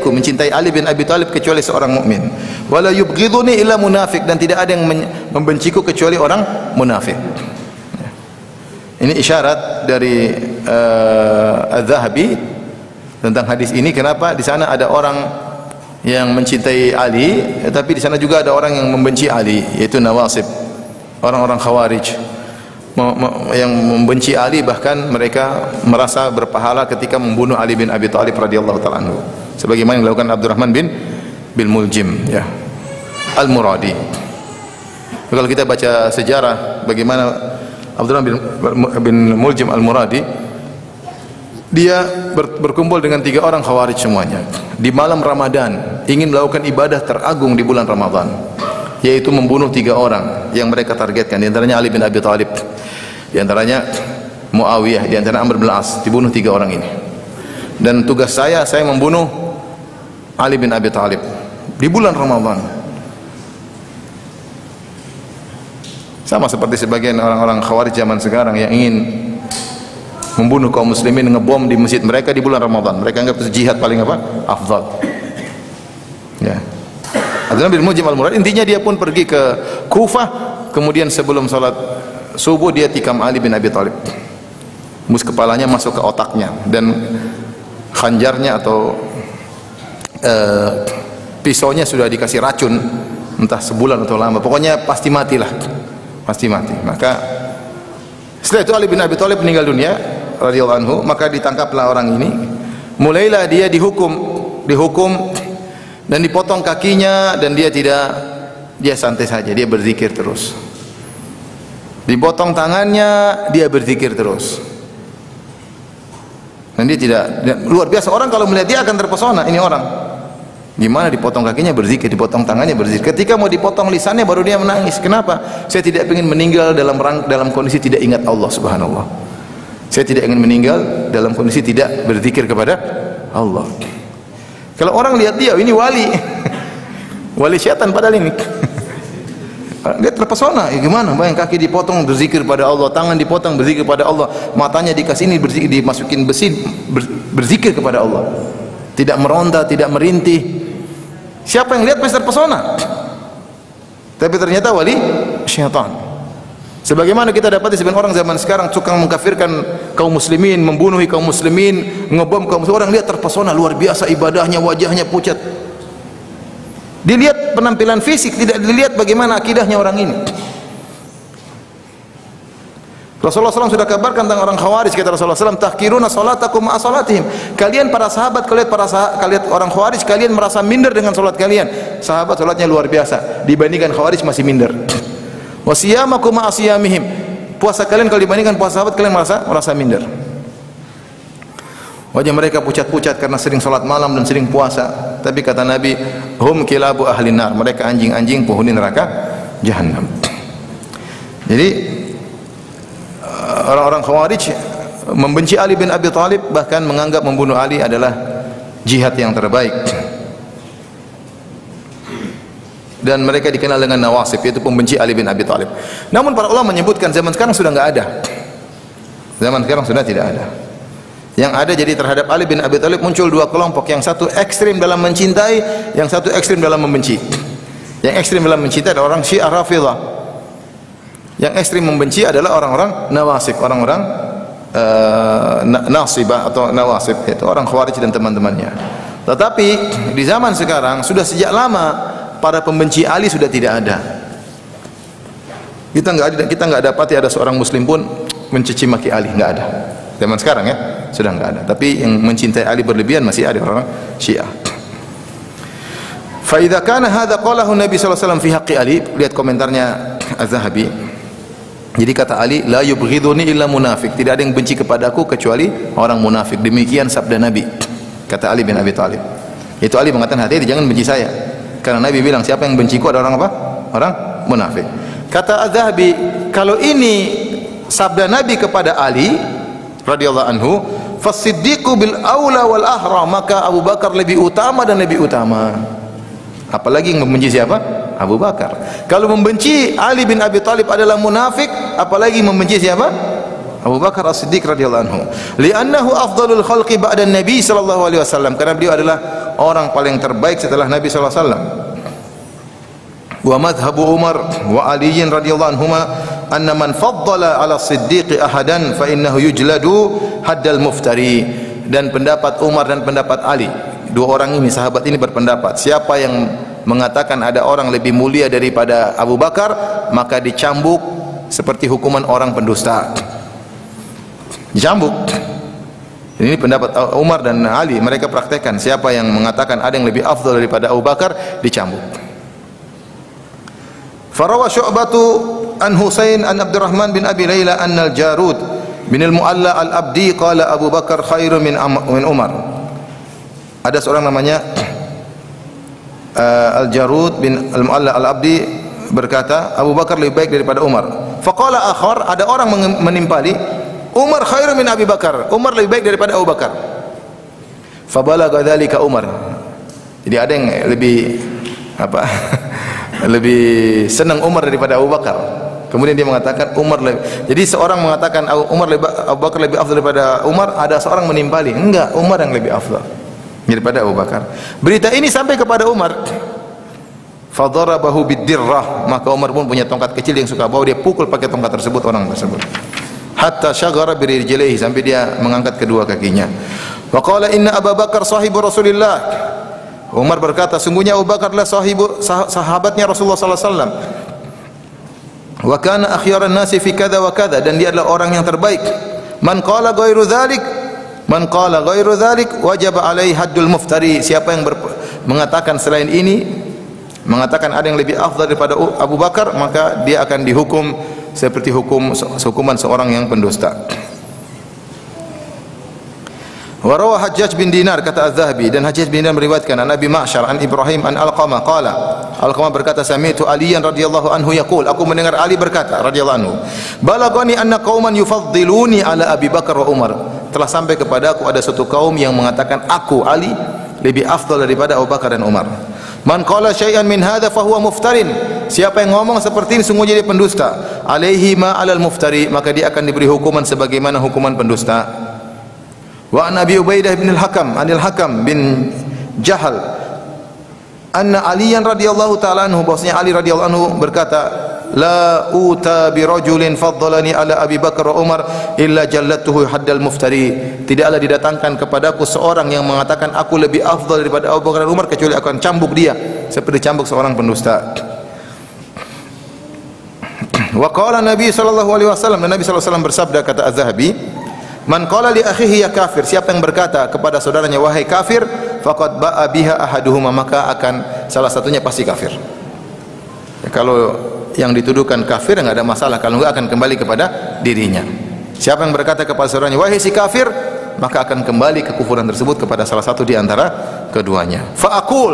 Ali bin Abi Thalib kecuali seorang mukmin, wala yubghiduni illa munafik, dan tidak ada yang membenciku kecuali orang munafik. Ini isyarat dari Az-Zahabi tentang hadis ini. Kenapa di sana ada orang yang mencintai Ali, tapi di sana juga ada orang yang membenci Ali, yaitu Nawasib, orang-orang Khawarij yang membenci Ali, bahkan mereka merasa berpahala ketika membunuh Ali bin Abi Thalib radhiyallahu ta'ala anhu, sebagaimana yang dilakukan Abdurrahman bin Muljim Al-Muradi. Kalau kita baca sejarah bagaimana Abdurrahman bin Muljim Al-Muradi, dia berkumpul dengan 3 orang Khawarij semuanya di malam Ramadan, ingin melakukan ibadah teragung di bulan Ramadan, yaitu membunuh 3 orang yang mereka targetkan. Di antaranya Ali bin Abi Thalib, di antaranya Muawiyah, di antaranya Amr bin As. Dibunuh 3 orang ini. Dan tugas saya membunuh Ali bin Abi Thalib di bulan Ramadan. Sama seperti sebagian orang-orang Khawarij zaman sekarang yang ingin membunuh kaum muslimin, ngebom di masjid mereka di bulan Ramadan. Mereka anggap itu jihad paling afdal. Ya. Abdullah bin Mujim Al-Murad, intinya dia pun pergi ke Kufah, kemudian sebelum salat subuh dia tikam Ali bin Abi Thalib. Mus kepalanya masuk ke otaknya, dan khanjarnya atau pisaunya sudah dikasih racun, entah sebulan atau lama. Pokoknya pasti matilah. Pasti mati. Maka setelah itu Ali bin Abi Thalib meninggal dunia radhiyallahu anhu, maka ditangkaplah orang ini. Mulailah dia dihukum dan dipotong kakinya, dan dia santai saja, dia berzikir terus. Dipotong tangannya, dia berzikir terus. Dan dia luar biasa, orang kalau melihat dia akan terpesona. Ini orang gimana dipotong kakinya berzikir, dipotong tangannya berzikir. Ketika mau dipotong lisannya baru dia menangis. Kenapa? Saya tidak ingin meninggal dalam kondisi tidak ingat Allah, subhanallah. Saya tidak ingin meninggal dalam kondisi tidak berzikir kepada Allah. Kalau orang lihat dia, ini wali. Wali syaitan padahal ini. Dia terpesona. Gimana? Bayang, kaki dipotong berzikir pada Allah, tangan dipotong berzikir kepada Allah, matanya dikasih ini berzikir, dimasukin besi berzikir kepada Allah. Tidak meronta, tidak merintih. Siapa yang lihat pasti terpesona. Tapi ternyata wali syaitan. Sebagaimana kita dapati sebagian orang zaman sekarang suka mengkafirkan kaum muslimin, membunuh kaum muslimin, ngebom kaum muslimin. Orang lihat terpesona, luar biasa ibadahnya, wajahnya pucat. Dilihat penampilan fisik, tidak dilihat bagaimana akidahnya orang ini. Rasulullah SAW sudah kabarkan tentang orang Khawarij. Kata Rasulullah SAW, tahkiruna salatakum ma'a salatihim. Kalian para sahabat, kalian orang Khawarij, kalian merasa minder dengan salat kalian. Sahabat salatnya luar biasa, dibandingkan Khawarij masih minder. Wa siyamakum ma'a siyamihim. Puasa kalian kalau dibandingkan puasa sahabat, kalian merasa minder. Wajah mereka pucat-pucat karena sering salat malam dan sering puasa. Tapi kata Nabi, hum kilabu ahli nar. Mereka anjing-anjing penghuni neraka Jahannam. Jadi orang-orang Khawarij membenci Ali bin Abi Thalib, bahkan menganggap membunuh Ali adalah jihad yang terbaik. Dan mereka dikenal dengan Nawasib, yaitu pembenci Ali bin Abi Thalib. Namun para ulama menyebutkan zaman sekarang sudah enggak ada. Zaman sekarang sudah tidak ada. Yang ada jadi terhadap Ali bin Abi Thalib muncul 2 kelompok, yang satu ekstrim dalam mencintai, yang satu ekstrim dalam membenci. Yang ekstrim dalam mencintai adalah orang Syiah Rafidhah. Yang ekstrim membenci adalah orang-orang Nawasib, orang-orang Nasibah atau Nawasib, yaitu orang Khawarij dan teman-temannya. Tetapi di zaman sekarang sudah sejak lama para pembenci Ali sudah tidak ada. Kita enggak dapati ada seorang muslim pun mencaci maki Ali, enggak ada. Zaman sekarang ya, sudah enggak ada. Tapi yang mencintai Ali berlebihan masih ada orang Syiah. Fa idza kana hadza qalahu Nabi sallallahu alaihi wasallam fi haqqi Ali, lihat komentarnya Az-Zahabi. Jadi kata Ali, la yubghiduni illa munafik, tidak ada yang benci kepadaku kecuali orang munafik. Demikian sabda Nabi, kata Ali bin Abi Thalib. Itu Ali mengatakan, hati-hati jangan benci saya, karena Nabi bilang siapa yang benciku ada orang apa? Orang munafik. Kata Az-Zahabi, kalau ini sabda Nabi kepada Ali radhiyallahu anhu, fasiddiqu bil aula wal ahra, maka Abu Bakar lebih utama dan lebih utama. Apalagi yang membenci siapa? Abu Bakar. Kalau membenci Ali bin Abi Thalib adalah munafik, apalagi membenci siapa? Abu Bakar As-Siddiq radhiyallahu anhu. Li'annahu afdalul khalqi ba'da Nabi sallallahu alaihi wasallam, karena beliau adalah orang paling terbaik setelah Nabi sallallahu alaihi wasallam. Wa madhhabu Umar wa Ali radhiyallahu anhuma anna man faddala 'ala As-Siddiq ahadan fa innahu yujladu haddal muftari. Dan pendapat Umar dan pendapat Ali, dua orang ini sahabat ini berpendapat, siapa yang mengatakan ada orang lebih mulia daripada Abu Bakar, maka dicambuk seperti hukuman orang pendusta. Dicambuk. Ini pendapat Umar dan Ali, mereka praktekkan, siapa yang mengatakan ada yang lebih afdal daripada Abu Bakar, dicambuk. Farawa Syu'batu an Husain an Abdurrahman bin Abi Layla an al-Jarud bin al-Mu'alla al-Abdi qala Abu Bakar khairu min Umar. Ada seorang namanya Al-Jarud bin al-Mu'alla al-Abdi berkata, Abu Bakar lebih baik daripada Umar. Faqala akhar, ada orang menimpali, Umar khairu min Abi Bakar, Umar lebih baik daripada Abu Bakar. Fabalagha dzalika Umar. Jadi ada yang lebih apa? lebih senang Umar daripada Abu Bakar. Kemudian dia mengatakan Umar lebih. Jadi seorang mengatakan Abu Bakar lebih afdal daripada Umar, ada seorang menimpali, enggak, Umar yang lebih afdal daripada Abu Bakar. Berita ini sampai kepada Umar. Fadarabahu bid-dirrah, maka Umar pun punya tongkat kecil yang suka bawa, dia pukul pakai tongkat tersebut orang tersebut. Hatta syaghara bi rijlaihi, sampai dia mengangkat kedua kakinya. Wa qala inna Abu Bakar sahibu Rasulillah. Umar berkata, sungguhnya Abu Bakar adalah sahabatnya Rasulullah sallallahu alaihi wasallam. Wa kana akhyaran nasi fi kadza wa kadza, dan dia adalah orang yang terbaik. Man qala ghairu dzalik wajib alaihi haddul muftari. Siapa yang mengatakan selain ini, mengatakan ada yang lebih afdal daripada Abu Bakar, maka dia akan dihukum seperti hukuman seorang yang pendusta. Wa rawa Hajjaj bin Dinar, kata Az-Zahabi, dan Hajjaj bin Dinar meriwayatkan an Abi Ma'syar an Ibrahim an Alqamah qala, Alqamah berkata, sami'tu Aliyan radhiyallahu anhu yaqul, aku mendengar Ali berkata radhiyallahu anhu, balagani anna qauman yufaddiluni ala Abi Bakar wa Umar. Telah sampai kepada aku ada satu kaum yang mengatakan aku Ali lebih afdal daripada Abu Bakar dan Umar. Man qala syai'an min hadza fa huwa muftarin. Siapa yang ngomong seperti ini sungguhnya dia pendusta. Alaihi ma 'alal muftari, maka dia akan diberi hukuman sebagaimana hukuman pendusta. Wa Nabi Ubaidah bin al-Hakam anil Hakam bin Jahal anna Aliyan radhiyallahu ta'ala anhu, bahwasanya Ali radhiyallahu anhu berkata, la uta bi rajulin faddalani ala Abi Bakar wa Umar illa jallatuhu haddal muftari. Tidaklah didatangkan kepadaku seorang yang mengatakan aku lebih afdal daripada Abu Bakar dan Umar, kecuali akan cambuk dia seperti cambuk seorang pendusta. Wa qala Nabi sallallahu alaihi wasallam, dan Nabi sallallahu alaihi wasallam bersabda, kata Az-Zahabi, man qala li akhihi ya kafir, siapa yang berkata kepada saudaranya wahai kafir, faqad ba'a biha ahaduhuma, maka akan salah satunya pasti kafir. Ya, kalau yang dituduhkan kafir enggak ada masalah, kalau enggak akan kembali kepada dirinya. Siapa yang berkata kepada saudaranya wahai si kafir, maka akan kembali kekufuran tersebut kepada salah satu di antara keduanya. Fa aqul,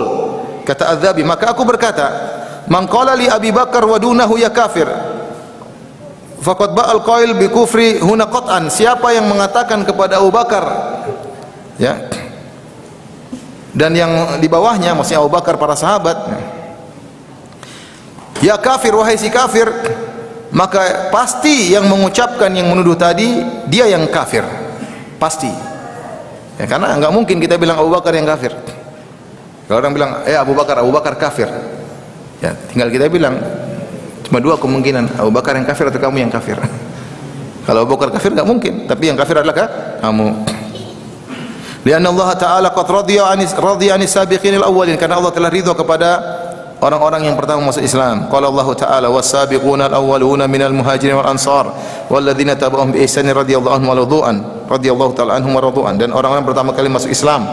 kata Az-Zahabi, maka aku berkata, man qala li Abi Bakar wa dunahu ya kafir, faqad ba'al qail bi kufri huna qat'an. Siapa yang mengatakan kepada Abu Bakar, ya, dan yang di bawahnya, maksudnya Abu Bakar, para sahabat, ya kafir, wahai si kafir, maka pasti yang mengucapkan, yang menuduh tadi, dia yang kafir, pasti. Ya, karena enggak mungkin kita bilang Abu Bakar yang kafir. Kalau orang bilang Abu Bakar kafir, ya tinggal kita bilang cuma dua kemungkinan, Abu Bakar yang kafir atau kamu yang kafir. Kalau Abu Bakar kafir enggak mungkin, tapi yang kafir adalah kamu. Lianna Allah Ta'ala qad radiya anis sabiqin al-awwalin, karena Allah telah ridha kepada orang-orang yang pertama masuk Islam. Qala Allah Ta'ala was-sabiquna al-awwaluna minal muhajirin wal ansar walladzina tabi'uhum bi ihsan radhiyallahu anhum wa radwan radhiyallahu ta'ala anhum wa radwan, dan orang-orang pertama kali masuk Islam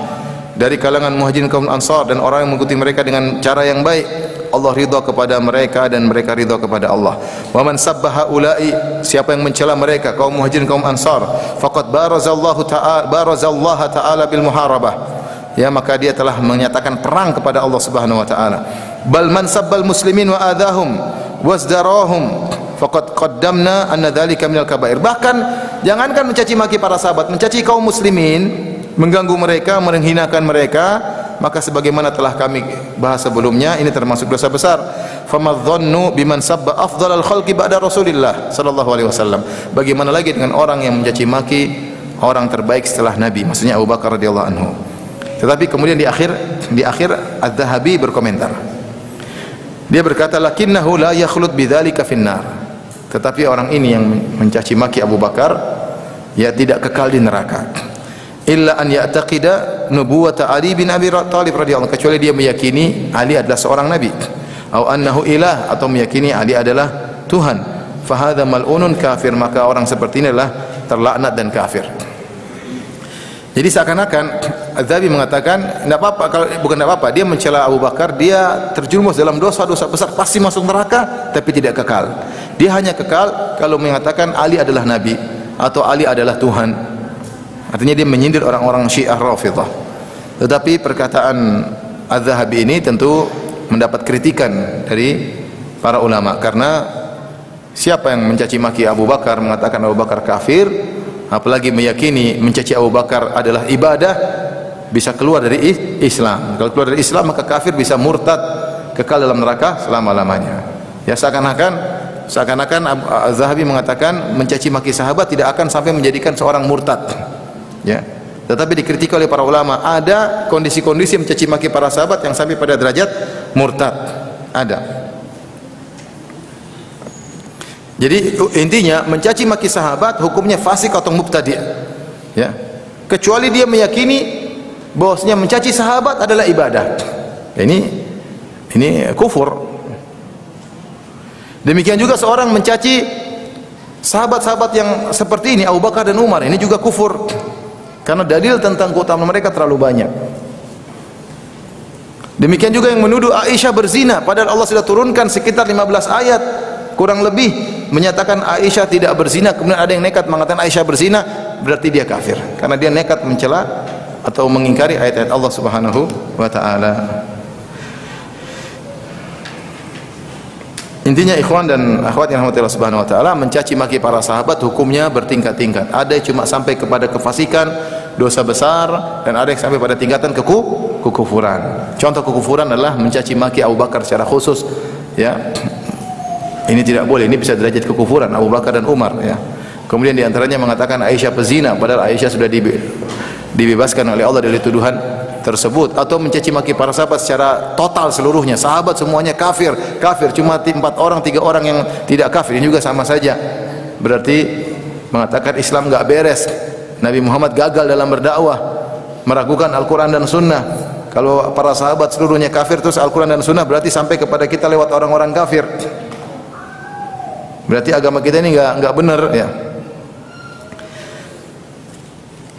dari kalangan muhajirin kaum ansar dan orang yang mengikuti mereka dengan cara yang baik, Allah ridha kepada mereka dan mereka ridha kepada Allah. Wa man sabbaha ulai, siapa yang mencela mereka kaum muhajirin kaum ansar, faqad barazallahu ta'ala bil muharabah, ya maka dia telah menyatakan perang kepada Allah Subhanahu wa taala. Bal man sabbal muslimin wa adahum wasdarahum faqad qaddamna anna dzalika minal kabair. Bahkan jangankan mencaci maki para sahabat, mencaci kaum muslimin, mengganggu mereka, menghinakan mereka, maka sebagaimana telah kami bahas sebelumnya, ini termasuk dosa besar. Famadzannu biman sabba afdhalal khalqi ba'da Rasulillah sallallahu alaihi wasallam. Bagaimana lagi dengan orang yang mencaci maki orang terbaik setelah Nabi, maksudnya Abu Bakar radhiyallahu anhu. Tetapi kemudian di akhir Az-Zahabi berkomentar. Dia berkata, lakinnahu la yakhlut bidzalika finnar. Tetapi orang ini yang mencaci maki Abu Bakar, ya tidak kekal di neraka. Illa an ya'taqida nubuwwata Ali bin Abi Thalib radhiyallahu anhu, kecuali dia meyakini Ali adalah seorang nabi, atau annahu ilah, atau meyakini Ali adalah Tuhan. Fa hadza mal'unun kafir, maka orang seperti ini adalah terlaknat dan kafir. Jadi seakan-akan Az-Zahabi mengatakan tidak apa-apa, kalau bukan tidak apa-apa dia mencela Abu Bakar, dia terjerumus dalam dosa-dosa besar, pasti masuk neraka, tapi tidak kekal. Dia hanya kekal kalau mengatakan Ali adalah nabi atau Ali adalah Tuhan. Artinya dia menyindir orang-orang Syiah Rafidhah. Tetapi perkataan Az-Zahabi ini tentu mendapat kritikan dari para ulama, karena siapa yang mencaci maki Abu Bakar, mengatakan Abu Bakar kafir, apalagi meyakini mencaci Abu Bakar adalah ibadah, bisa keluar dari Islam. Kalau keluar dari Islam maka kafir, bisa murtad, kekal dalam neraka selama-lamanya. Ya seakan-akan Az-Zahabi mengatakan mencaci maki sahabat tidak akan sampai menjadikan seorang murtad. Ya. Tetapi dikritik oleh para ulama, ada kondisi-kondisi mencaci maki para sahabat yang sampai pada derajat murtad. Ada. Jadi intinya mencaci maki sahabat hukumnya fasik atau mubtadi'. Ya. Kecuali dia meyakini bahwasanya mencaci sahabat adalah ibadah. Ini kufur. Demikian juga seorang mencaci sahabat-sahabat yang seperti ini, Abu Bakar dan Umar, ini juga kufur. Karena dalil tentang keutamaan mereka terlalu banyak. Demikian juga yang menuduh Aisyah berzina, padahal Allah sudah turunkan sekitar 15 ayat kurang lebih menyatakan Aisyah tidak berzina. Kemudian ada yang nekat mengatakan Aisyah berzina, berarti dia kafir karena dia nekat mencela atau mengingkari ayat-ayat Allah Subhanahu wa taala. Intinya ikhwan dan akhwat yang dirahmati Allah Subhanahu wa taala, mencaci maki para sahabat hukumnya bertingkat-tingkat. Ada yang cuma sampai kepada kefasikan, dosa besar, dan ada yang sampai pada tingkatan kekufuran. Contoh kekufuran adalah mencaci maki Abu Bakar secara khusus, ya. Ini tidak boleh, ini bisa derajat kekufuran Abu Bakar dan Umar, ya. Kemudian di antaranya mengatakan Aisyah pezina, padahal Aisyah sudah dibebaskan oleh Allah dari tuduhan tersebut. Atau mencaci maki para sahabat secara total seluruhnya, sahabat semuanya kafir, cuma 4 orang 3 orang yang tidak kafir, ini juga sama saja. Berarti mengatakan Islam enggak beres, Nabi Muhammad gagal dalam berdakwah, meragukan Al-Quran dan Sunnah. Kalau para sahabat seluruhnya kafir, terus Al-Quran dan Sunnah berarti sampai kepada kita lewat orang-orang kafir. Berarti agama kita ini enggak benar, ya.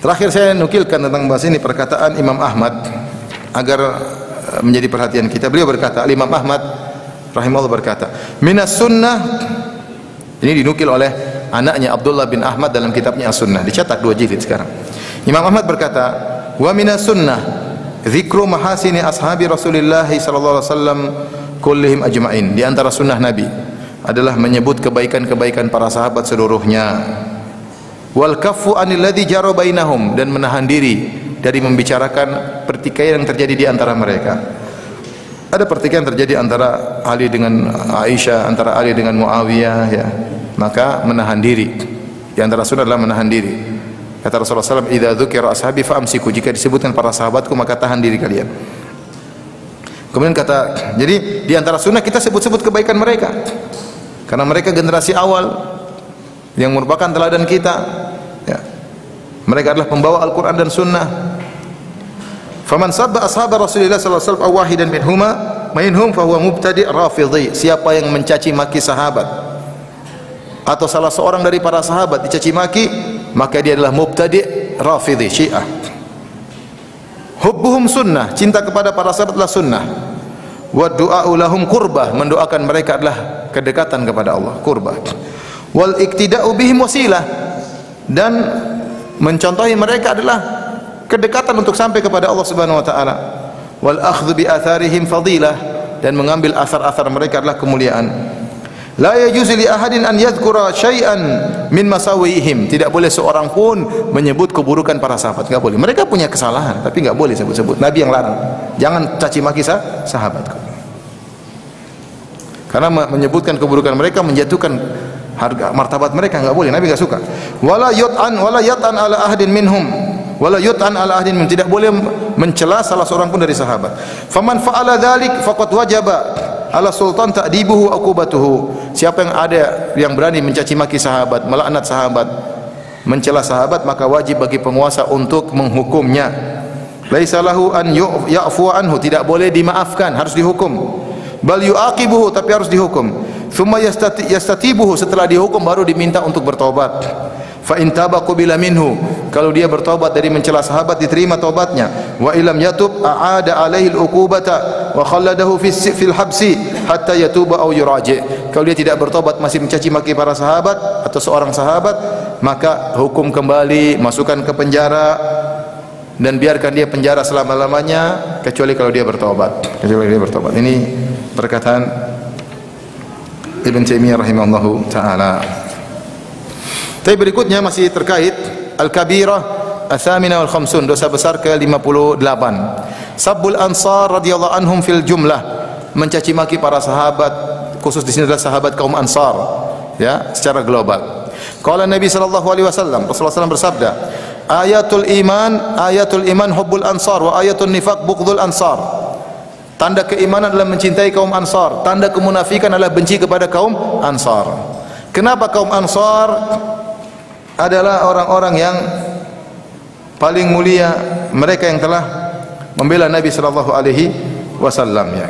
Terakhir saya nukilkan tentang bahas ini perkataan Imam Ahmad agar menjadi perhatian kita. Beliau berkata, Imam Ahmad rahimahullah berkata, minas sunnah, ini dinukil oleh anaknya Abdullah bin Ahmad dalam kitabnya As-Sunnah, dicetak 2 jilid sekarang. Imam Ahmad berkata, wa minas sunnah dzikru mahasini ashabi Rasulillah sallallahu alaihi wasallam kullihim ajma'in. Di antara sunnah Nabi adalah menyebut kebaikan-kebaikan para sahabat seluruhnya. Wal kaffu anil ladzi jara bainahum, dan menahan diri dari membicarakan pertikaian yang terjadi di antara mereka. Ada pertikaian terjadi antara Ali dengan Aisyah, antara Ali dengan Muawiyah, ya. Maka menahan diri. Di antara sunnah adalah menahan diri. Kata Rasulullah SAW, "Idza dzukira ashabi fa'amsiku." Jika disebutkan para sahabatku maka tahan diri kalian. Kemudian kata, jadi di antara sunnah kita sebut-sebut kebaikan mereka. Karena mereka generasi awal yang merupakan teladan kita, ya. Mereka adalah pembawa Al-Quran dan Sunnah. Faman sabba ashab Rasulullah sallallahu alaihi wasallam wahidan minhuma minhum fahuwa mubtadi' rafidhi. Siapa yang mencaci maki sahabat atau salah seorang dari para sahabat dicaci maki, maka dia adalah mubtadi' rafidhi, Syiah. Hubbuhum sunnah, cinta kepada para sahabat adalah sunnah. Wa du'a'u lahum qurbah, mendoakan mereka adalah kedekatan kepada Allah, qurbah. Wal iktida'u bihim wasilah, dan mencontohi mereka adalah kedekatan untuk sampai kepada Allah Subhanahu wa taala. Wal akhdhu bi atharihim fadilah, dan mengambil asar-asar mereka adalah kemuliaan. La yajuzu li ahadin an yadhkura syai'an min masawihim. Tidak boleh seorang pun menyebut keburukan para sahabat, enggak boleh. Mereka punya kesalahan tapi enggak boleh sebut-sebut. Nabi yang larang. Jangan caci maki sahabat. Karena menyebutkan keburukan mereka menjatuhkan harga martabat mereka, enggak boleh. Nabi enggak suka. Wala yat'an ala ahadin minhum. Wala yut'an ala ahadin minhum. Tidak boleh mencela salah seorang pun dari sahabat. Faman fa'ala dzalik faqad wajaba ala sultan ta'dibuhu wa uqubatuhu. Siapa yang ada yang berani mencaci maki sahabat, melaknat sahabat, mencela sahabat, maka wajib bagi penguasa untuk menghukumnya. Laisa lahu an ya'fu anhu, tidak boleh dimaafkan, harus dihukum. Bal yu'aqibuhu, tapi harus dihukum. Thumma yastatibuhu, setelah dihukum baru diminta untuk bertobat. Fa in taba qubila minhu, kalau dia bertobat dari mencela sahabat diterima taubatnya. Wa illam yatub a'ada alaihi al-uqubata wa khalladahu fil habsi hatta yatuba aw yuraji. Kalau dia tidak bertobat masih mencaci maki para sahabat atau seorang sahabat, maka hukum kembali, masukkan ke penjara dan biarkan dia penjara selama-lamanya kecuali kalau dia bertobat. Ini perkataan Ibn Taimiyah rahimahullahu taala. Tapi berikutnya masih terkait al-kabirah ats-tsaminah wal khamsun, dosa besar ke-58. Sabbul ansar radhiyallahu anhum fil jumlah, mencaci maki para sahabat, khusus di sini adalah sahabat kaum Ansar, ya, secara global. Qala Nabi sallallahu alaihi wasallam, Rasulullah SAW bersabda, ayatul iman hubbul ansar wa ayatul nifaq bughdul ansar. Tanda keimanan adalah mencintai kaum Ansar, tanda kemunafikan adalah benci kepada kaum Ansar. Kenapa kaum Ansar adalah orang-orang yang paling mulia, mereka yang telah membela Nabi sallallahu alaihi wasallam, ya.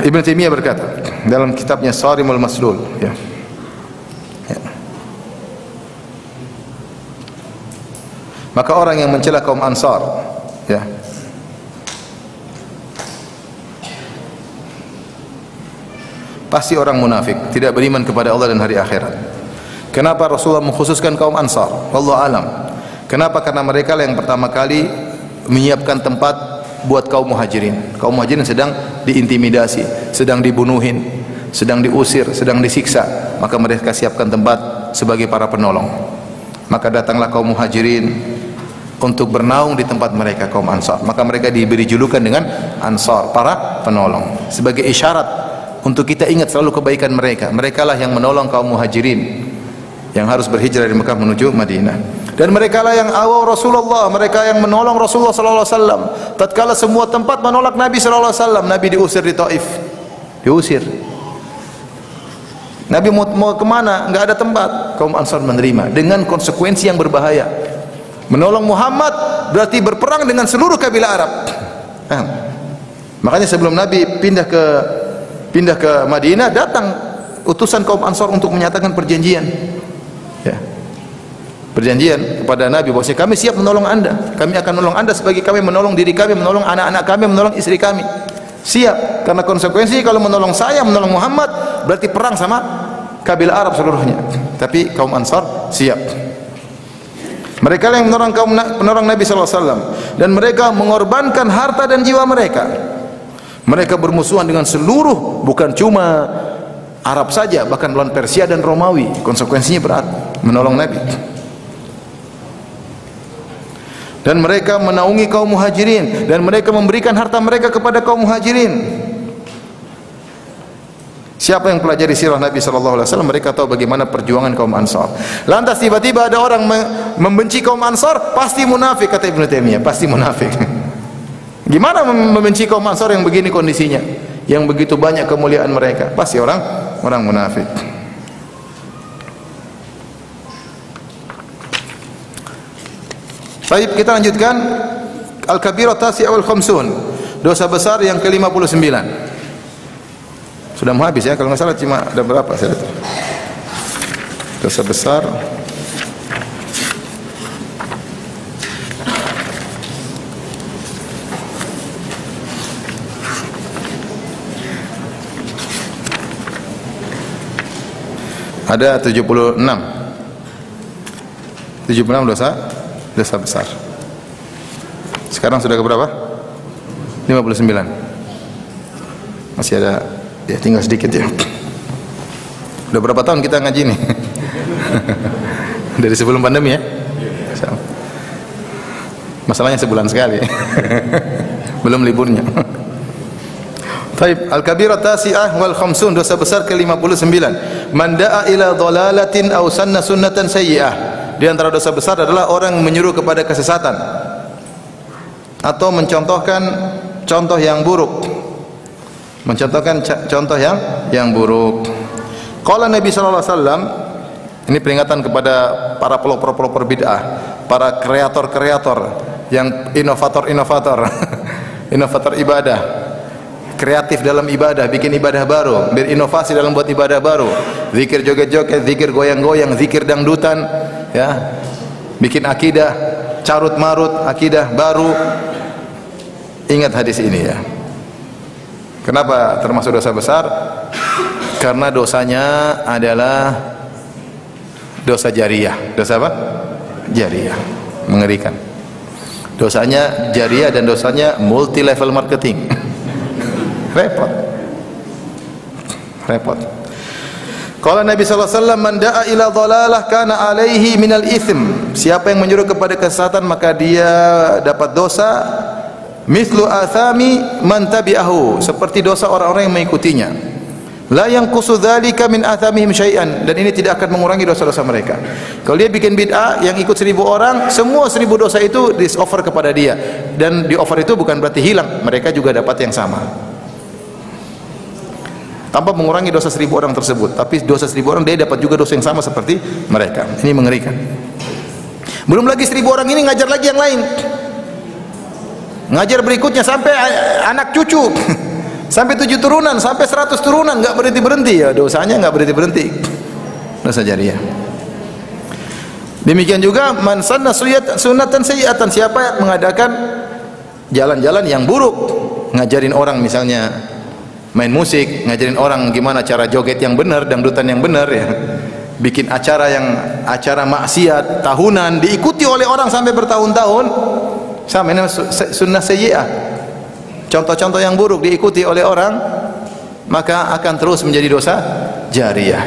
Ibn Taimiyah berkata dalam kitabnya Sharimul Maslul, ya. Maka orang yang mencela kaum Ansar, ya, pasti orang munafik, tidak beriman kepada Allah dan hari akhirat. Kenapa Rasulullah mengkhususkan kaum Ansar? Wallahu alam. Kenapa? Karena mereka yang pertama kali menyiapkan tempat buat kaum Muhajirin. Kaum Muhajirin sedang diintimidasi, sedang dibunuhin, sedang diusir, sedang disiksa. Maka mereka siapkan tempat sebagai para penolong. Maka datanglah kaum Muhajirin untuk bernaung di tempat mereka, kaum Ansar. Maka mereka diberi julukan dengan Ansar, para penolong. Sebagai isyarat untuk kita ingat selalu kebaikan mereka. Mereka lah yang menolong kaum Muhajirin yang harus berhijrah dari Mekah menuju Madinah. Dan mereka lah yang awal Rasulullah, mereka yang menolong Rasulullah sallallahu alaihi wasallam. Tatkala semua tempat menolak Nabi sallallahu alaihi wasallam, Nabi diusir di Taif. Diusir. Nabi mau kemana? Enggak ada tempat. Kaum Ansar menerima dengan konsekuensi yang berbahaya. Menolong Muhammad berarti berperang dengan seluruh kabilah Arab. Makanya sebelum Nabi pindah ke Madinah, datang utusan kaum Ansar untuk menyatakan perjanjian, ya, perjanjian kepada Nabi bahwa kami siap menolong anda, kami akan menolong anda sebagai kami menolong diri kami, menolong anak-anak kami, menolong istri kami. Siap, karena konsekuensi kalau menolong saya, menolong Muhammad berarti perang sama kabilah Arab seluruhnya. Tapi kaum Ansar siap. Mereka yang menolong Nabi sallallahu alaihi wasallam, dan mereka mengorbankan harta dan jiwa mereka. Mereka bermusuhan dengan seluruh, bukan cuma Arab saja, bahkan lawan Persia dan Romawi. Konsekuensinya berat menolong Nabi. Dan mereka menaungi kaum Muhajirin, dan mereka memberikan harta mereka kepada kaum Muhajirin. Siapa yang pelajari sirah Nabi sallallahu alaihi wasallam, mereka tahu bagaimana perjuangan kaum Ansar. Lantas tiba-tiba ada orang membenci kaum Ansar, pasti munafik, kata Ibnu Taimiyah, pasti munafik. Gimana membenci kaum Ansar yang begini kondisinya, yang begitu banyak kemuliaan mereka? Pasti orang munafik. Baik, kita lanjutkan al-kabirah tasi' wal khamsun. Dosa besar yang ke-59. Sudah mau habis ya, kalau nggak salah cuma ada berapa saya lihat. Dosa besar ada 76. 76 dosa besar. Sekarang sudah ke berapa? 59. Masih ada, ya tinggal sedikit ya. Udah berapa tahun kita ngaji nih? Dari sebelum pandemi ya? Masalahnya sebulan sekali. Belum liburnya. Baik, al-kabirah tasi'ah wal khamsun, dosa besar ke-59. Man da'a ila dhalalatin aw sanna sunnatan sayyi'ah. Di antara dosa besar adalah orang menyuruh kepada kesesatan atau mencontohkan contoh yang buruk. Mencontohkan contoh yang buruk. Qala Nabi sallallahu alaihi wasallam, ini peringatan kepada para pelopor-pelopor bid'ah, para kreator-kreator yang inovator-inovator, inovator ibadah, kreatif dalam ibadah, bikin ibadah baru, berinovasi dalam buat ibadah baru, zikir joget-joget, zikir goyang-goyang, zikir dangdutan, ya, bikin akidah carut-marut, akidah baru. Ingat hadis ini ya. Kenapa termasuk dosa besar? Karena dosanya adalah dosa jariyah. Dosa apa? Jariyah. Mengerikan. Dosanya jariyah dan dosanya multi level marketing. Repot. Repot. Qala Nabi sallallahu alaihi wasallam, man da'a ila dhalalah kana alaihi minal itsm. Siapa yang menyuruh kepada kesesatan maka dia dapat dosa mithlu athami man tabi'ahu, seperti dosa orang-orang yang mengikutinya. La yanqusu dzalika min athamihim syai'an, dan ini tidak akan mengurangi dosa-dosa mereka. Kalau dia bikin bid'ah yang ikut 1000 orang, semua 1000 dosa itu di-offer kepada dia, dan di-offer itu bukan berarti hilang, mereka juga dapat yang sama. Tanpa mengurangi dosa 1000 orang tersebut, tapi dosa 1000 orang dia dapat juga dosa yang sama seperti mereka. Ini mengerikan. Belum lagi 1000 orang ini ngajar lagi yang lain. Ngajar berikutnya sampai anak cucu. Sampai 7 turunan, sampai 100 turunan, enggak berhenti-berhenti ya, dosanya enggak berhenti-berhenti. Dosa jariyah. Demikian juga man sanna sunnatan sayyi'atan, siapa yang mengadakan jalan-jalan yang buruk, ngajarin orang misalnya main musik, ngajarin orang gimana cara joget yang benar, dangdutan yang benar ya. Bikin acara maksiat tahunan diikuti oleh orang sampai bertahun-tahun. Sama ini sunnah sayyi'ah. Contoh-contoh yang buruk diikuti oleh orang, maka akan terus menjadi dosa jariyah.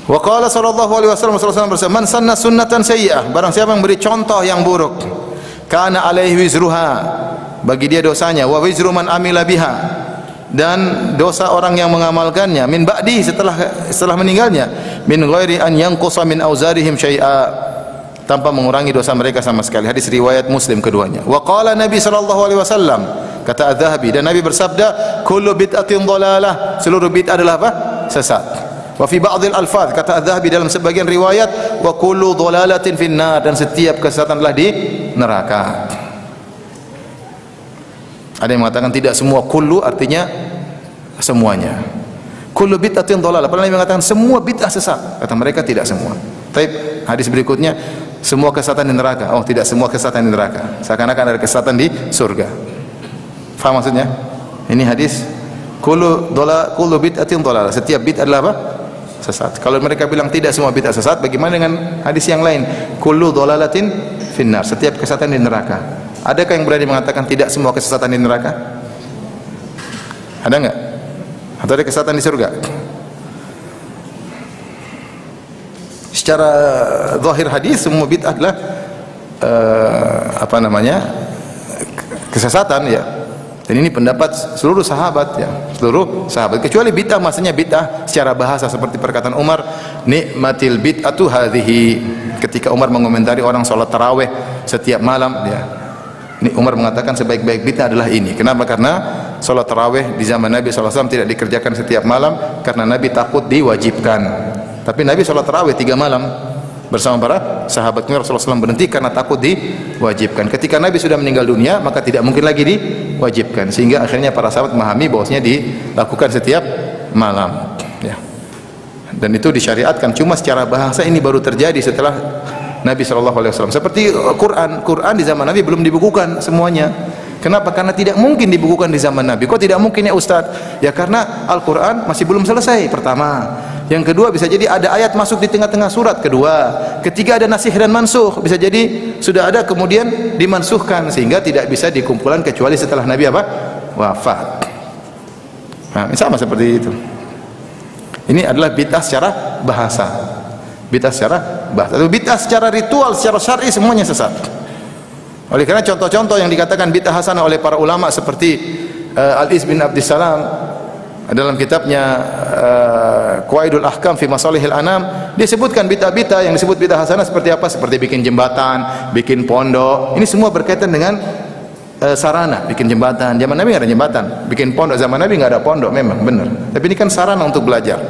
Wa qala sallallahu alaihi wasallam bersabda, man sanna sunnatan sayyi'ah, barang siapa yang beri contoh yang buruk, kana alaihi wizruha, bagi dia dosanya, wa wizru man amila biha, dan dosa orang yang mengamalkannya, min ba'di, setelah meninggalnya, min ghairi an yanqusa min auzarihim syai'a, tanpa mengurangi dosa mereka sama sekali. Hadis riwayat Muslim keduanya. Wa qala Nabi sallallahu alaihi wasallam, kata Az-Zahabi, dan Nabi bersabda, kullu bid'atin dhalalah, seluruh bid'ah adalah apa? Sesat. Wa fi ba'dil alfaz, kata Az-Zahabi dalam sebagian riwayat, wa kullu dhalalatin finnar, dan setiap kesesatan adalah di neraka. Ada yang mengatakan tidak semua, kullu artinya semuanya. Kullu bid'atin dhalalah, padahal Nabi mengatakan semua bid'ah sesat. Kata mereka tidak semua. Tapi hadis berikutnya, semua kesesatan di neraka. Oh, tidak semua kesesatan di neraka. Seakan-akan ada kesesatan di surga. Faham maksudnya? Ini hadis kullu bid'atin dhalalah. Setiap bid'ah adalah apa? Sesat. Kalau mereka bilang tidak semua bid'ah sesat, bagaimana dengan hadis yang lain? Kullu dhalalatin finnar. Setiap kesesatan di neraka. Adakah yang berani mengatakan tidak semua kesesatan di neraka? Ada enggak? Atau ada kesesatan di surga? Secara zahir hadis semua bid'ah adalah kesesatan ya. Dan ini pendapat seluruh sahabat ya, seluruh sahabat. Kecuali bid'ah, maksudnya bid'ah secara bahasa seperti perkataan Umar, nikmatil bid'atu hadhihi, ketika Umar mengomentari orang salat tarawih setiap malam ya. Ini Umar mengatakan sebaik-baik bid'ah adalah ini. Kenapa? Karena salat tarawih di zaman Nabi SAW tidak dikerjakan setiap malam karena Nabi takut diwajibkan. Tapi Nabi salat tarawih 3 malam. bersama para sahabat. Rasulullah SAW berhenti karena takut diwajibkan. Ketika Nabi sudah meninggal dunia, maka tidak mungkin lagi diwajibkan, sehingga akhirnya para sahabat memahami bahwasanya dilakukan setiap malam, ya. Dan itu disyariatkan. Cuma secara bahasa ini baru terjadi setelah Nabi SAW. Seperti Quran di zaman Nabi belum dibukukan semuanya. Kenapa? Karena tidak mungkin dibukukan di zaman Nabi. Kok tidak mungkin ya Ustaz? Ya karena Al-Quran masih belum selesai, pertama. Yang kedua, bisa jadi ada ayat masuk di tengah-tengah surat. Kedua, ketiga ada nasikh dan mansuh. Bisa jadi sudah ada kemudian dimansuhkan, sehingga tidak bisa dikumpulkan kecuali setelah Nabi wafat. Nah, sama seperti itu. Ini adalah bid'ah secara bahasa. Bid'ah secara bahasa. Bid'ah secara ritual, secara syar'i semuanya sesat. Oleh karena contoh-contoh yang dikatakan bid'ah hasanah oleh para ulama seperti Al-Iz bin Abdissalam dalam kitabnya Qawaidul Ahkam fi Masalihil Anam, dia sebutkan bid'ah-bid'ah yang disebut bid'ah hasanah seperti apa? Seperti bikin jembatan, bikin pondok. Ini semua berkaitan dengan sarana. Bikin jembatan, zaman Nabi enggak ada jembatan. Bikin pondok, zaman Nabi enggak ada pondok, memang benar. Tapi ini kan sarana untuk belajar.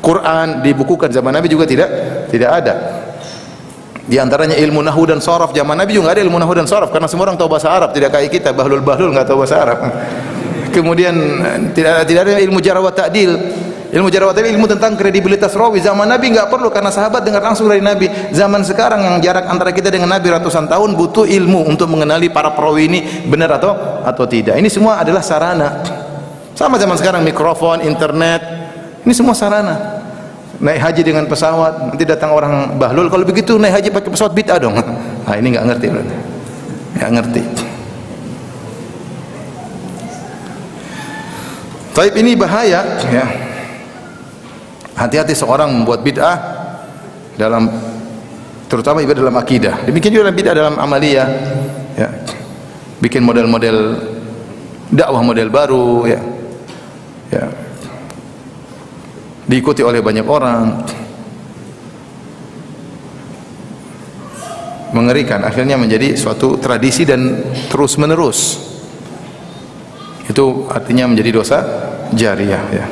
Quran dibukukan, zaman Nabi juga tidak ada. Di antaranya ilmu nahwu dan sharaf, zaman Nabi juga enggak ada ilmu nahwu dan sharaf karena semua orang tahu bahasa Arab, tidak kayak kita bahlul enggak tahu bahasa Arab. Kemudian tidak ada ilmu jarh wa ta'dil. Ilmu jarh wa ta'dil, ilmu tentang kredibilitas rawi, zaman Nabi enggak perlu karena sahabat dengar langsung dari Nabi. Zaman sekarang yang jarak antara kita dengan Nabi ratusan tahun, butuh ilmu untuk mengenali para perawi ini benar atau tidak. Ini semua adalah sarana. Sama zaman sekarang, mikrofon, internet, ini semua sarana. Naik haji dengan pesawat, nanti datang orang bahlul, kalau begitu naik haji pakai pesawat bid'ah dong. Nah, ini enggak ngerti berarti. Enggak ngerti. Taib, ini bahaya, ya. Hati-hati seorang membuat bid'ah dalam, terutama juga dalam akidah. Demikian juga dalam bid'ah dalam amaliyah, ya. Bikin model-model dakwah model baru, ya. Ya. Diikuti oleh banyak orang, mengerikan, akhirnya menjadi suatu tradisi dan terus menerus. Itu artinya menjadi dosa jariyah, ya.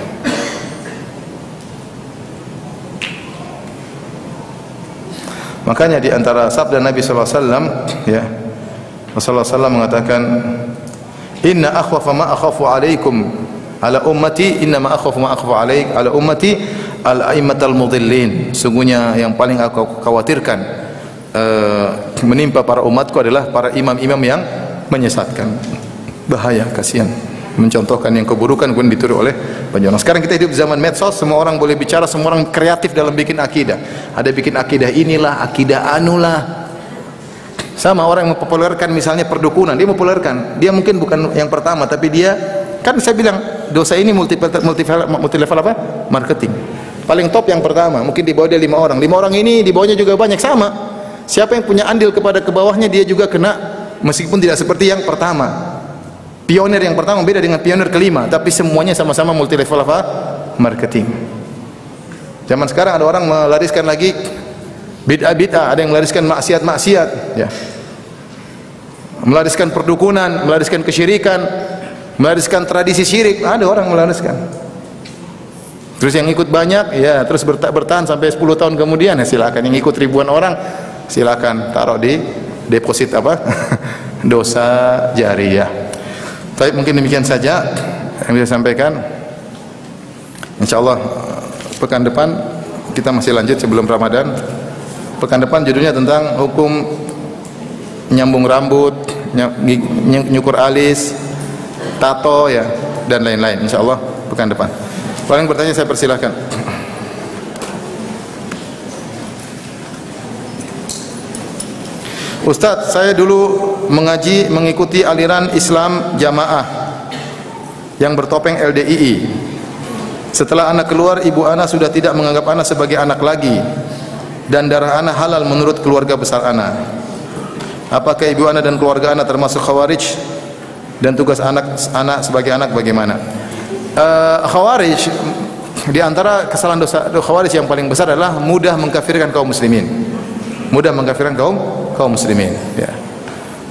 Makanya di antara sabda Nabi SAW, ya, Rasulullah SAW mengatakan, Inna akhwafa ma akhafu alaikum ala ummati, inna ma akhafu ma akhafu alaik ala ummati al-a'immatal mudhillin. Sungguhnya yang paling aku khawatirkan menimpa para umatku adalah para imam-imam yang menyesatkan. Bahaya, kasihan. Mencontohkan yang keburukan kemudian ditiru oleh banyak orang. Sekarang kita hidup di zaman medsos, semua orang boleh bicara, semua orang kreatif dalam bikin akidah. Ada bikin akidah inilah, akidah anulah. Sama orang yang mempopulerkan misalnya perdukunan, dia mempopulerkan. Dia mungkin bukan yang pertama, tapi dia, kan saya bilang dosa ini multi level apa? Marketing. Paling top yang pertama, mungkin di bawah dia 5 orang. 5 orang ini di bawahnya juga banyak, sama. Siapa yang punya andil kepada ke bawahnya, dia juga kena, meskipun tidak seperti yang pertama. Pionir yang pertama beda dengan pionir kelima, tapi semuanya sama-sama multi level apa? Marketing. Zaman sekarang ada orang melariskan lagi bid'ah-bid'ah, ada yang melariskan maksiat-maksiat, ya. Melariskan perdukunan, melariskan kesyirikan, melariskan tradisi syirik, ada orang melariskan. Terus yang ikut banyak, ya, terus bertahan sampai 10 tahun kemudian, ya silakan. Yang ikut ribuan orang, silakan taruh di deposit apa? Dosa jariyah. Baik, mungkin demikian saja yang bisa sampaikan. Insyaallah pekan depan kita masih lanjut sebelum Ramadan. Pekan depan judulnya tentang hukum nyambung rambut, nyukur alis, tato, ya, dan lain-lain. Insyaallah pekan depan. Kalau yang bertanya saya persilahkan. Ustaz, saya dulu mengikuti aliran Islam Jamaah yang bertopeng LDII. Setelah anak keluar, ibu anak sudah tidak menganggap anak sebagai anak lagi, dan darah anak halal menurut keluarga besar anak. Apakah ibu anak dan keluarga anak termasuk khawarij, dan tugas anak sebagai anak bagaimana? Khawarij, di antara kesalahan dosa khawarij yang paling besar adalah mudah mengkafirkan kaum muslimin. Mudah mengkafirkan kaum muslimin, ya.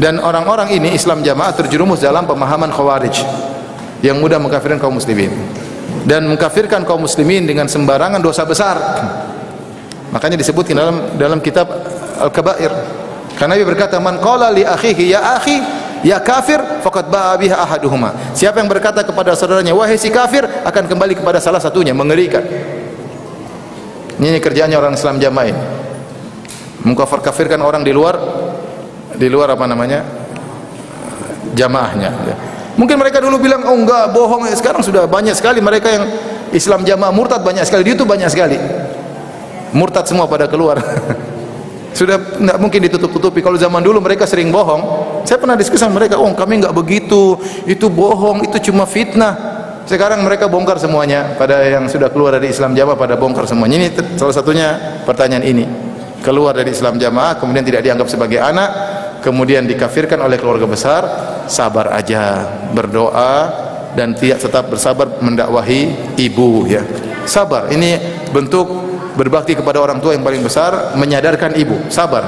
Dan orang-orang ini Islam Jamaah terjerumus dalam pemahaman khawarij yang mudah mengkafirkan kaum muslimin, dan mengkafirkan kaum muslimin dengan sembarangan dosa besar. Makanya disebutkan dalam kitab Al-Kabair. Karena Nabi berkata, "Man qala li akhihi ya akhi ya kafir faqad ba'a biha ahaduhuma." Siapa yang berkata kepada saudaranya, "Wahai si kafir," akan kembali kepada salah satunya. Mengerikan. Ini kerjaannya orang Islam jamaah ini. Mengkafir-kafirkan orang di luar apa namanya? Jamaahnya. Ya. Mungkin mereka dulu bilang, "Oh enggak, bohong." Sekarang sudah banyak sekali mereka yang Islam jamaah murtad, banyak sekali. Di YouTube banyak sekali. Murtad semua pada keluar. Sudah tidak mungkin ditutup-tutupi. Kalau zaman dulu mereka sering bohong. Saya pernah diskusi sama mereka, "Oh, kami enggak begitu. Itu bohong, itu cuma fitnah." Sekarang mereka bongkar semuanya. Pada yang sudah keluar dari Islam jamaah pada bongkar semuanya. Ini salah satunya pertanyaan ini. Keluar dari Islam jamaah kemudian tidak dianggap sebagai anak, kemudian dikafirkan oleh keluarga besar, sabar aja, berdoa dan tetap bersabar mendakwahi ibu ya. Sabar, ini bentuk berbakti kepada orang tua yang paling besar, menyadarkan ibu, sabar.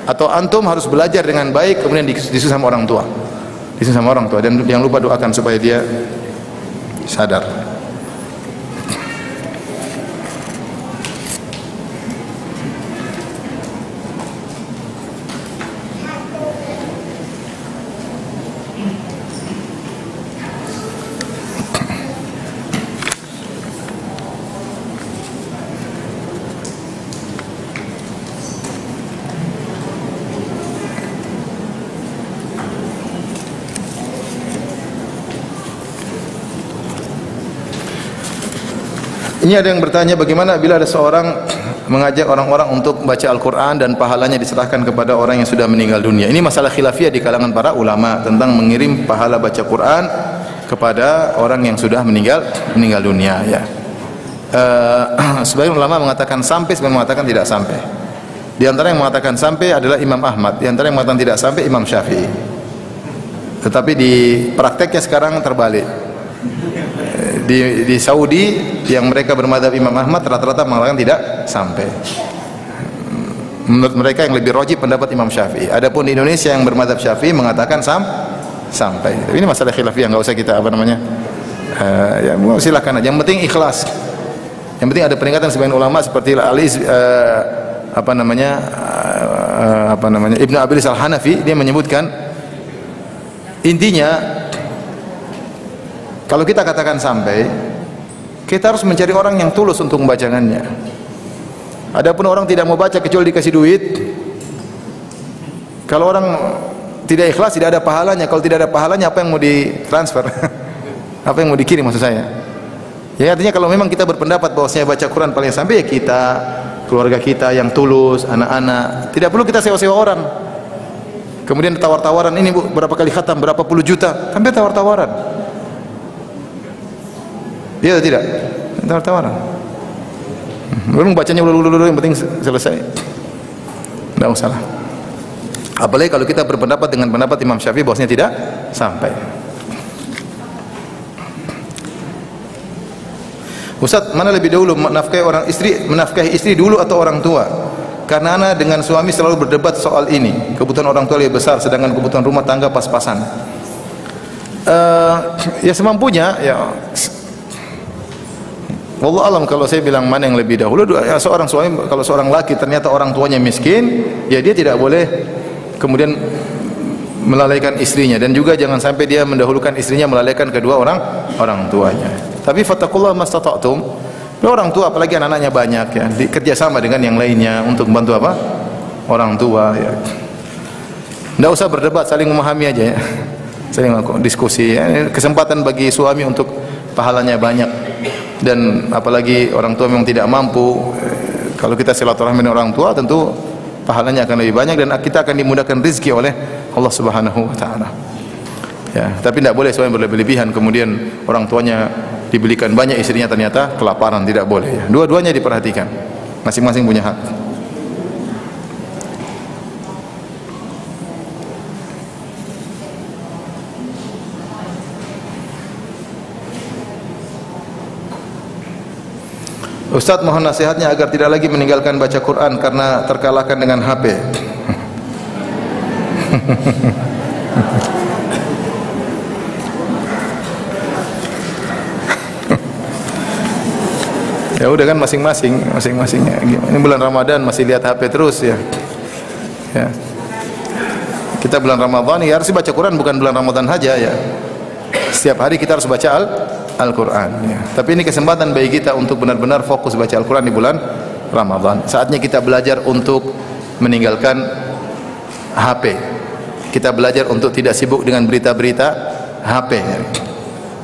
Antum harus belajar dengan baik kemudian disuruh sama orang tua. Disuruh sama orang tua dan jangan lupa doakan supaya dia sadar. Ini ada yang bertanya, bagaimana bila ada seorang mengajak orang-orang untuk baca Al-Quran dan pahalanya diserahkan kepada orang yang sudah meninggal dunia. Ini masalah khilafiyah di kalangan para ulama tentang mengirim pahala baca Quran kepada orang yang sudah meninggal dunia ya. Sebagian ulama mengatakan sampai, sebagian mengatakan tidak sampai. Di antara yang mengatakan sampai adalah Imam Ahmad, di antara yang mengatakan tidak sampai Imam Syafi'i. Tetapi di prakteknya sekarang terbalik. Di Saudi yang mereka bermadzhab Imam Ahmad rata-rata mengatakan tidak sampai. Menurut mereka yang lebih rajih pendapat Imam Syafi'i. Adapun di Indonesia yang bermadzhab Syafi'i mengatakan sampai. Ini masalah khilafiyah, enggak usah kita ya silakan aja. Yang penting ikhlas. Yang penting ada peringatan sebagian ulama seperti Ibnu Abilis Al-Hanafi, dia menyebutkan intinya kalau kita katakan sampai, kita harus mencari orang yang tulus untuk membacakannya. Adapun orang tidak mau baca kecuali dikasih duit, kalau orang tidak ikhlas tidak ada pahalanya. Kalau tidak ada pahalanya, apa yang mau ditransfer? Apa yang mau dikirim maksud saya? Ya artinya kalau memang kita berpendapat bahwasanya baca Quran paling sampai, ya kita, keluarga kita yang tulus, anak-anak, tidak perlu kita sewa-sewa orang. Kemudian tawar-tawaran, ini Bu, berapa kali khatam, berapa puluh juta, sampai tawar-tawaran. Iya atau tidak? Tawar-tawaran. Belum bacanya dulu yang penting selesai. Tidak usah lah. Apalagi kalau kita berpendapat dengan pendapat Imam Syafi'i bahwasanya tidak sampai. Ustaz, mana lebih dahulu menafkahi istri dulu atau orang tua? Karena ana dengan suami selalu berdebat soal ini. Kebutuhan orang tua lebih besar sedangkan kebutuhan rumah tangga pas-pasan. Ya semampunya ya. Wallahu alam, kalau saya bilang mana yang lebih dahulu, ya seorang suami, kalau seorang laki ternyata orang tuanya miskin, ya dia tidak boleh kemudian melalaikan istrinya, dan juga jangan sampai dia mendahulukan istrinya melalaikan kedua orang tuanya. Tapi fattaqullaha mastata'tum. Orang tua apalagi anak-anaknya banyak ya, kerja sama dengan yang lainnya untuk membantu apa? Orang tua ya. Tidak usah berdebat, saling memahami aja ya. Saling diskusi ya. Kesempatan bagi suami untuk pahalanya banyak. Dan apalagi orang tua memang tidak mampu, kalau kita silaturahmi dengan orang tua tentu pahalanya akan lebih banyak dan kita akan dimudahkan rezeki oleh Allah Subhanahu wa taala. Ya, tapi tidak boleh suami berlebih-lebihan kemudian orang tuanya dibelikan banyak, istrinya ternyata kelaparan, tidak boleh ya. Dua-duanya diperhatikan. Masing-masing punya hak. Ustaz, mohon nasihatnya agar tidak lagi meninggalkan baca Quran karena terkalahkan dengan HP. Ya udah kan masing-masing. Ini bulan Ramadan masih lihat HP terus ya. Ya. Kita bulan Ramadan ya harus baca Quran, bukan bulan Ramadan saja ya. Setiap hari kita harus baca Al-Quran ya. Tapi ini kesempatan bagi kita untuk benar-benar fokus baca Al-Quran di bulan Ramadan. Saatnya kita belajar untuk meninggalkan HP. Kita belajar untuk tidak sibuk dengan berita-berita HP ya.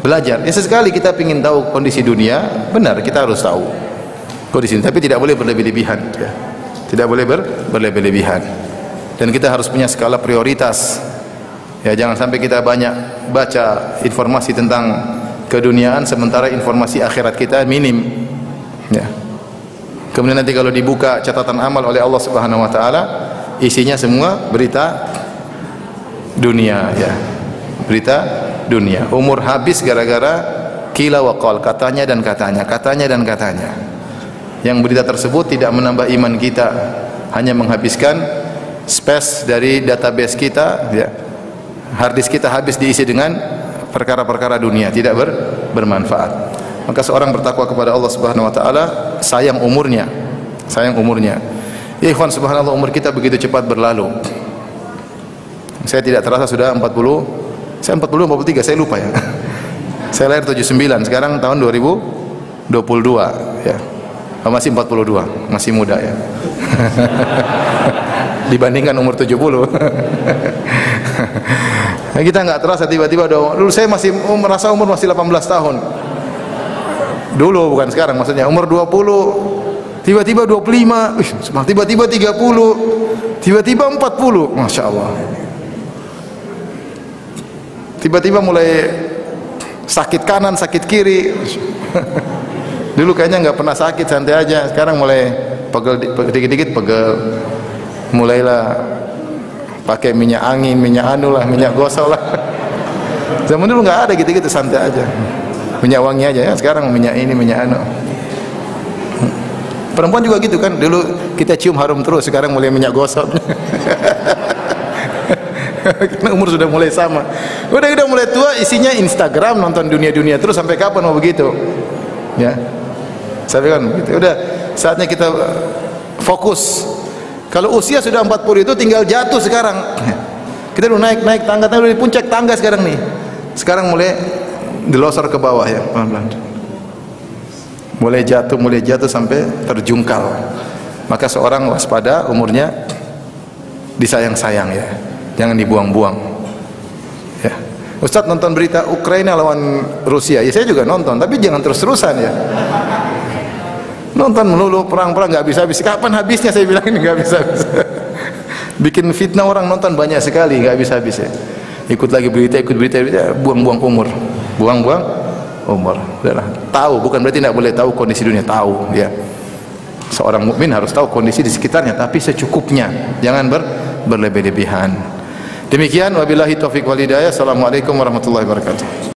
Belajar. Ya sesekali kita ingin tahu kondisi dunia, benar kita harus tahu kondisi, tapi tidak boleh berlebih-lebihan ya. Tidak boleh berlebih-lebihan. Dan kita harus punya skala prioritas. Ya, jangan sampai kita banyak baca informasi tentang keduniaan sementara informasi akhirat kita minim. Ya. Kemudian nanti kalau dibuka catatan amal oleh Allah Subhanahu wa taala, isinya semua berita dunia ya. Berita dunia. Umur habis gara-gara kila wa qal, katanya dan katanya. Yang berita tersebut tidak menambah iman kita, hanya menghabiskan space dari database kita ya. Hard disk kita habis diisi dengan perkara-perkara dunia, tidak bermanfaat. Maka seorang bertakwa kepada Allah Subhanahu wa taala, sayang umurnya. Ya ikhwan, subhanallah, umur kita begitu cepat berlalu. Saya tidak terasa sudah 40. Saya 40 43, saya lupa ya. Saya lahir 79, sekarang tahun 2022 ya. Masih 42, masih muda ya. Dibandingkan umur 70. Nah, kita nggak terasa tiba-tiba dulu saya masih merasa umur masih 18 tahun. Dulu bukan sekarang, maksudnya umur 20, tiba-tiba 25, tiba-tiba 30, tiba-tiba 40. Masya Allah. Tiba-tiba mulai sakit kanan, sakit kiri. Dulu kayaknya nggak pernah sakit, santai aja. Sekarang mulai pegel, dikit-dikit pegel. Mulailah pakai minyak angin, minyak minyak gosok lah. Zaman dulu nggak ada gitu-gitu, santai aja. Minyak wangi aja ya. Sekarang minyak ini, minyak anu. Perempuan juga gitu kan. Dulu kita cium harum terus, sekarang mulai minyak gosok. Karena umur sudah mulai sama. Udah mulai tua, isinya Instagram, nonton dunia-dunia terus, sampai kapan mau begitu? Ya. Sampai kan begitu. Udah saatnya kita fokus. Kalau usia sudah 40 itu tinggal jatuh sekarang. Kita udah naik tangga di puncak tangga sekarang nih. Sekarang mulai dilosor ke bawah ya, pelan-pelan. Mulai jatuh sampai terjungkal. Maka seorang waspada, umurnya disayang-sayang ya. Jangan dibuang-buang. Ya. Ustaz nonton berita Ukraina lawan Rusia. Ya saya juga nonton, tapi jangan terus-terusan ya. Nonton melulu perang-perang nggak bisa-habis. Kapan habisnya, saya bilang ini nggak bisa-habis. Bikin fitnah orang nonton banyak sekali, nggak bisa-habis ya. Ikut berita, buang-buang umur. Buang-buang umur. Udahlah. Tahu, bukan berarti tidak boleh tahu kondisi dunia, tahu ya. Seorang mukmin harus tahu kondisi di sekitarnya, tapi secukupnya. Jangan berlebih-lebihan. Demikian, wabillahi taufiq wal hidayah. Assalamualaikum warahmatullahi wabarakatuh.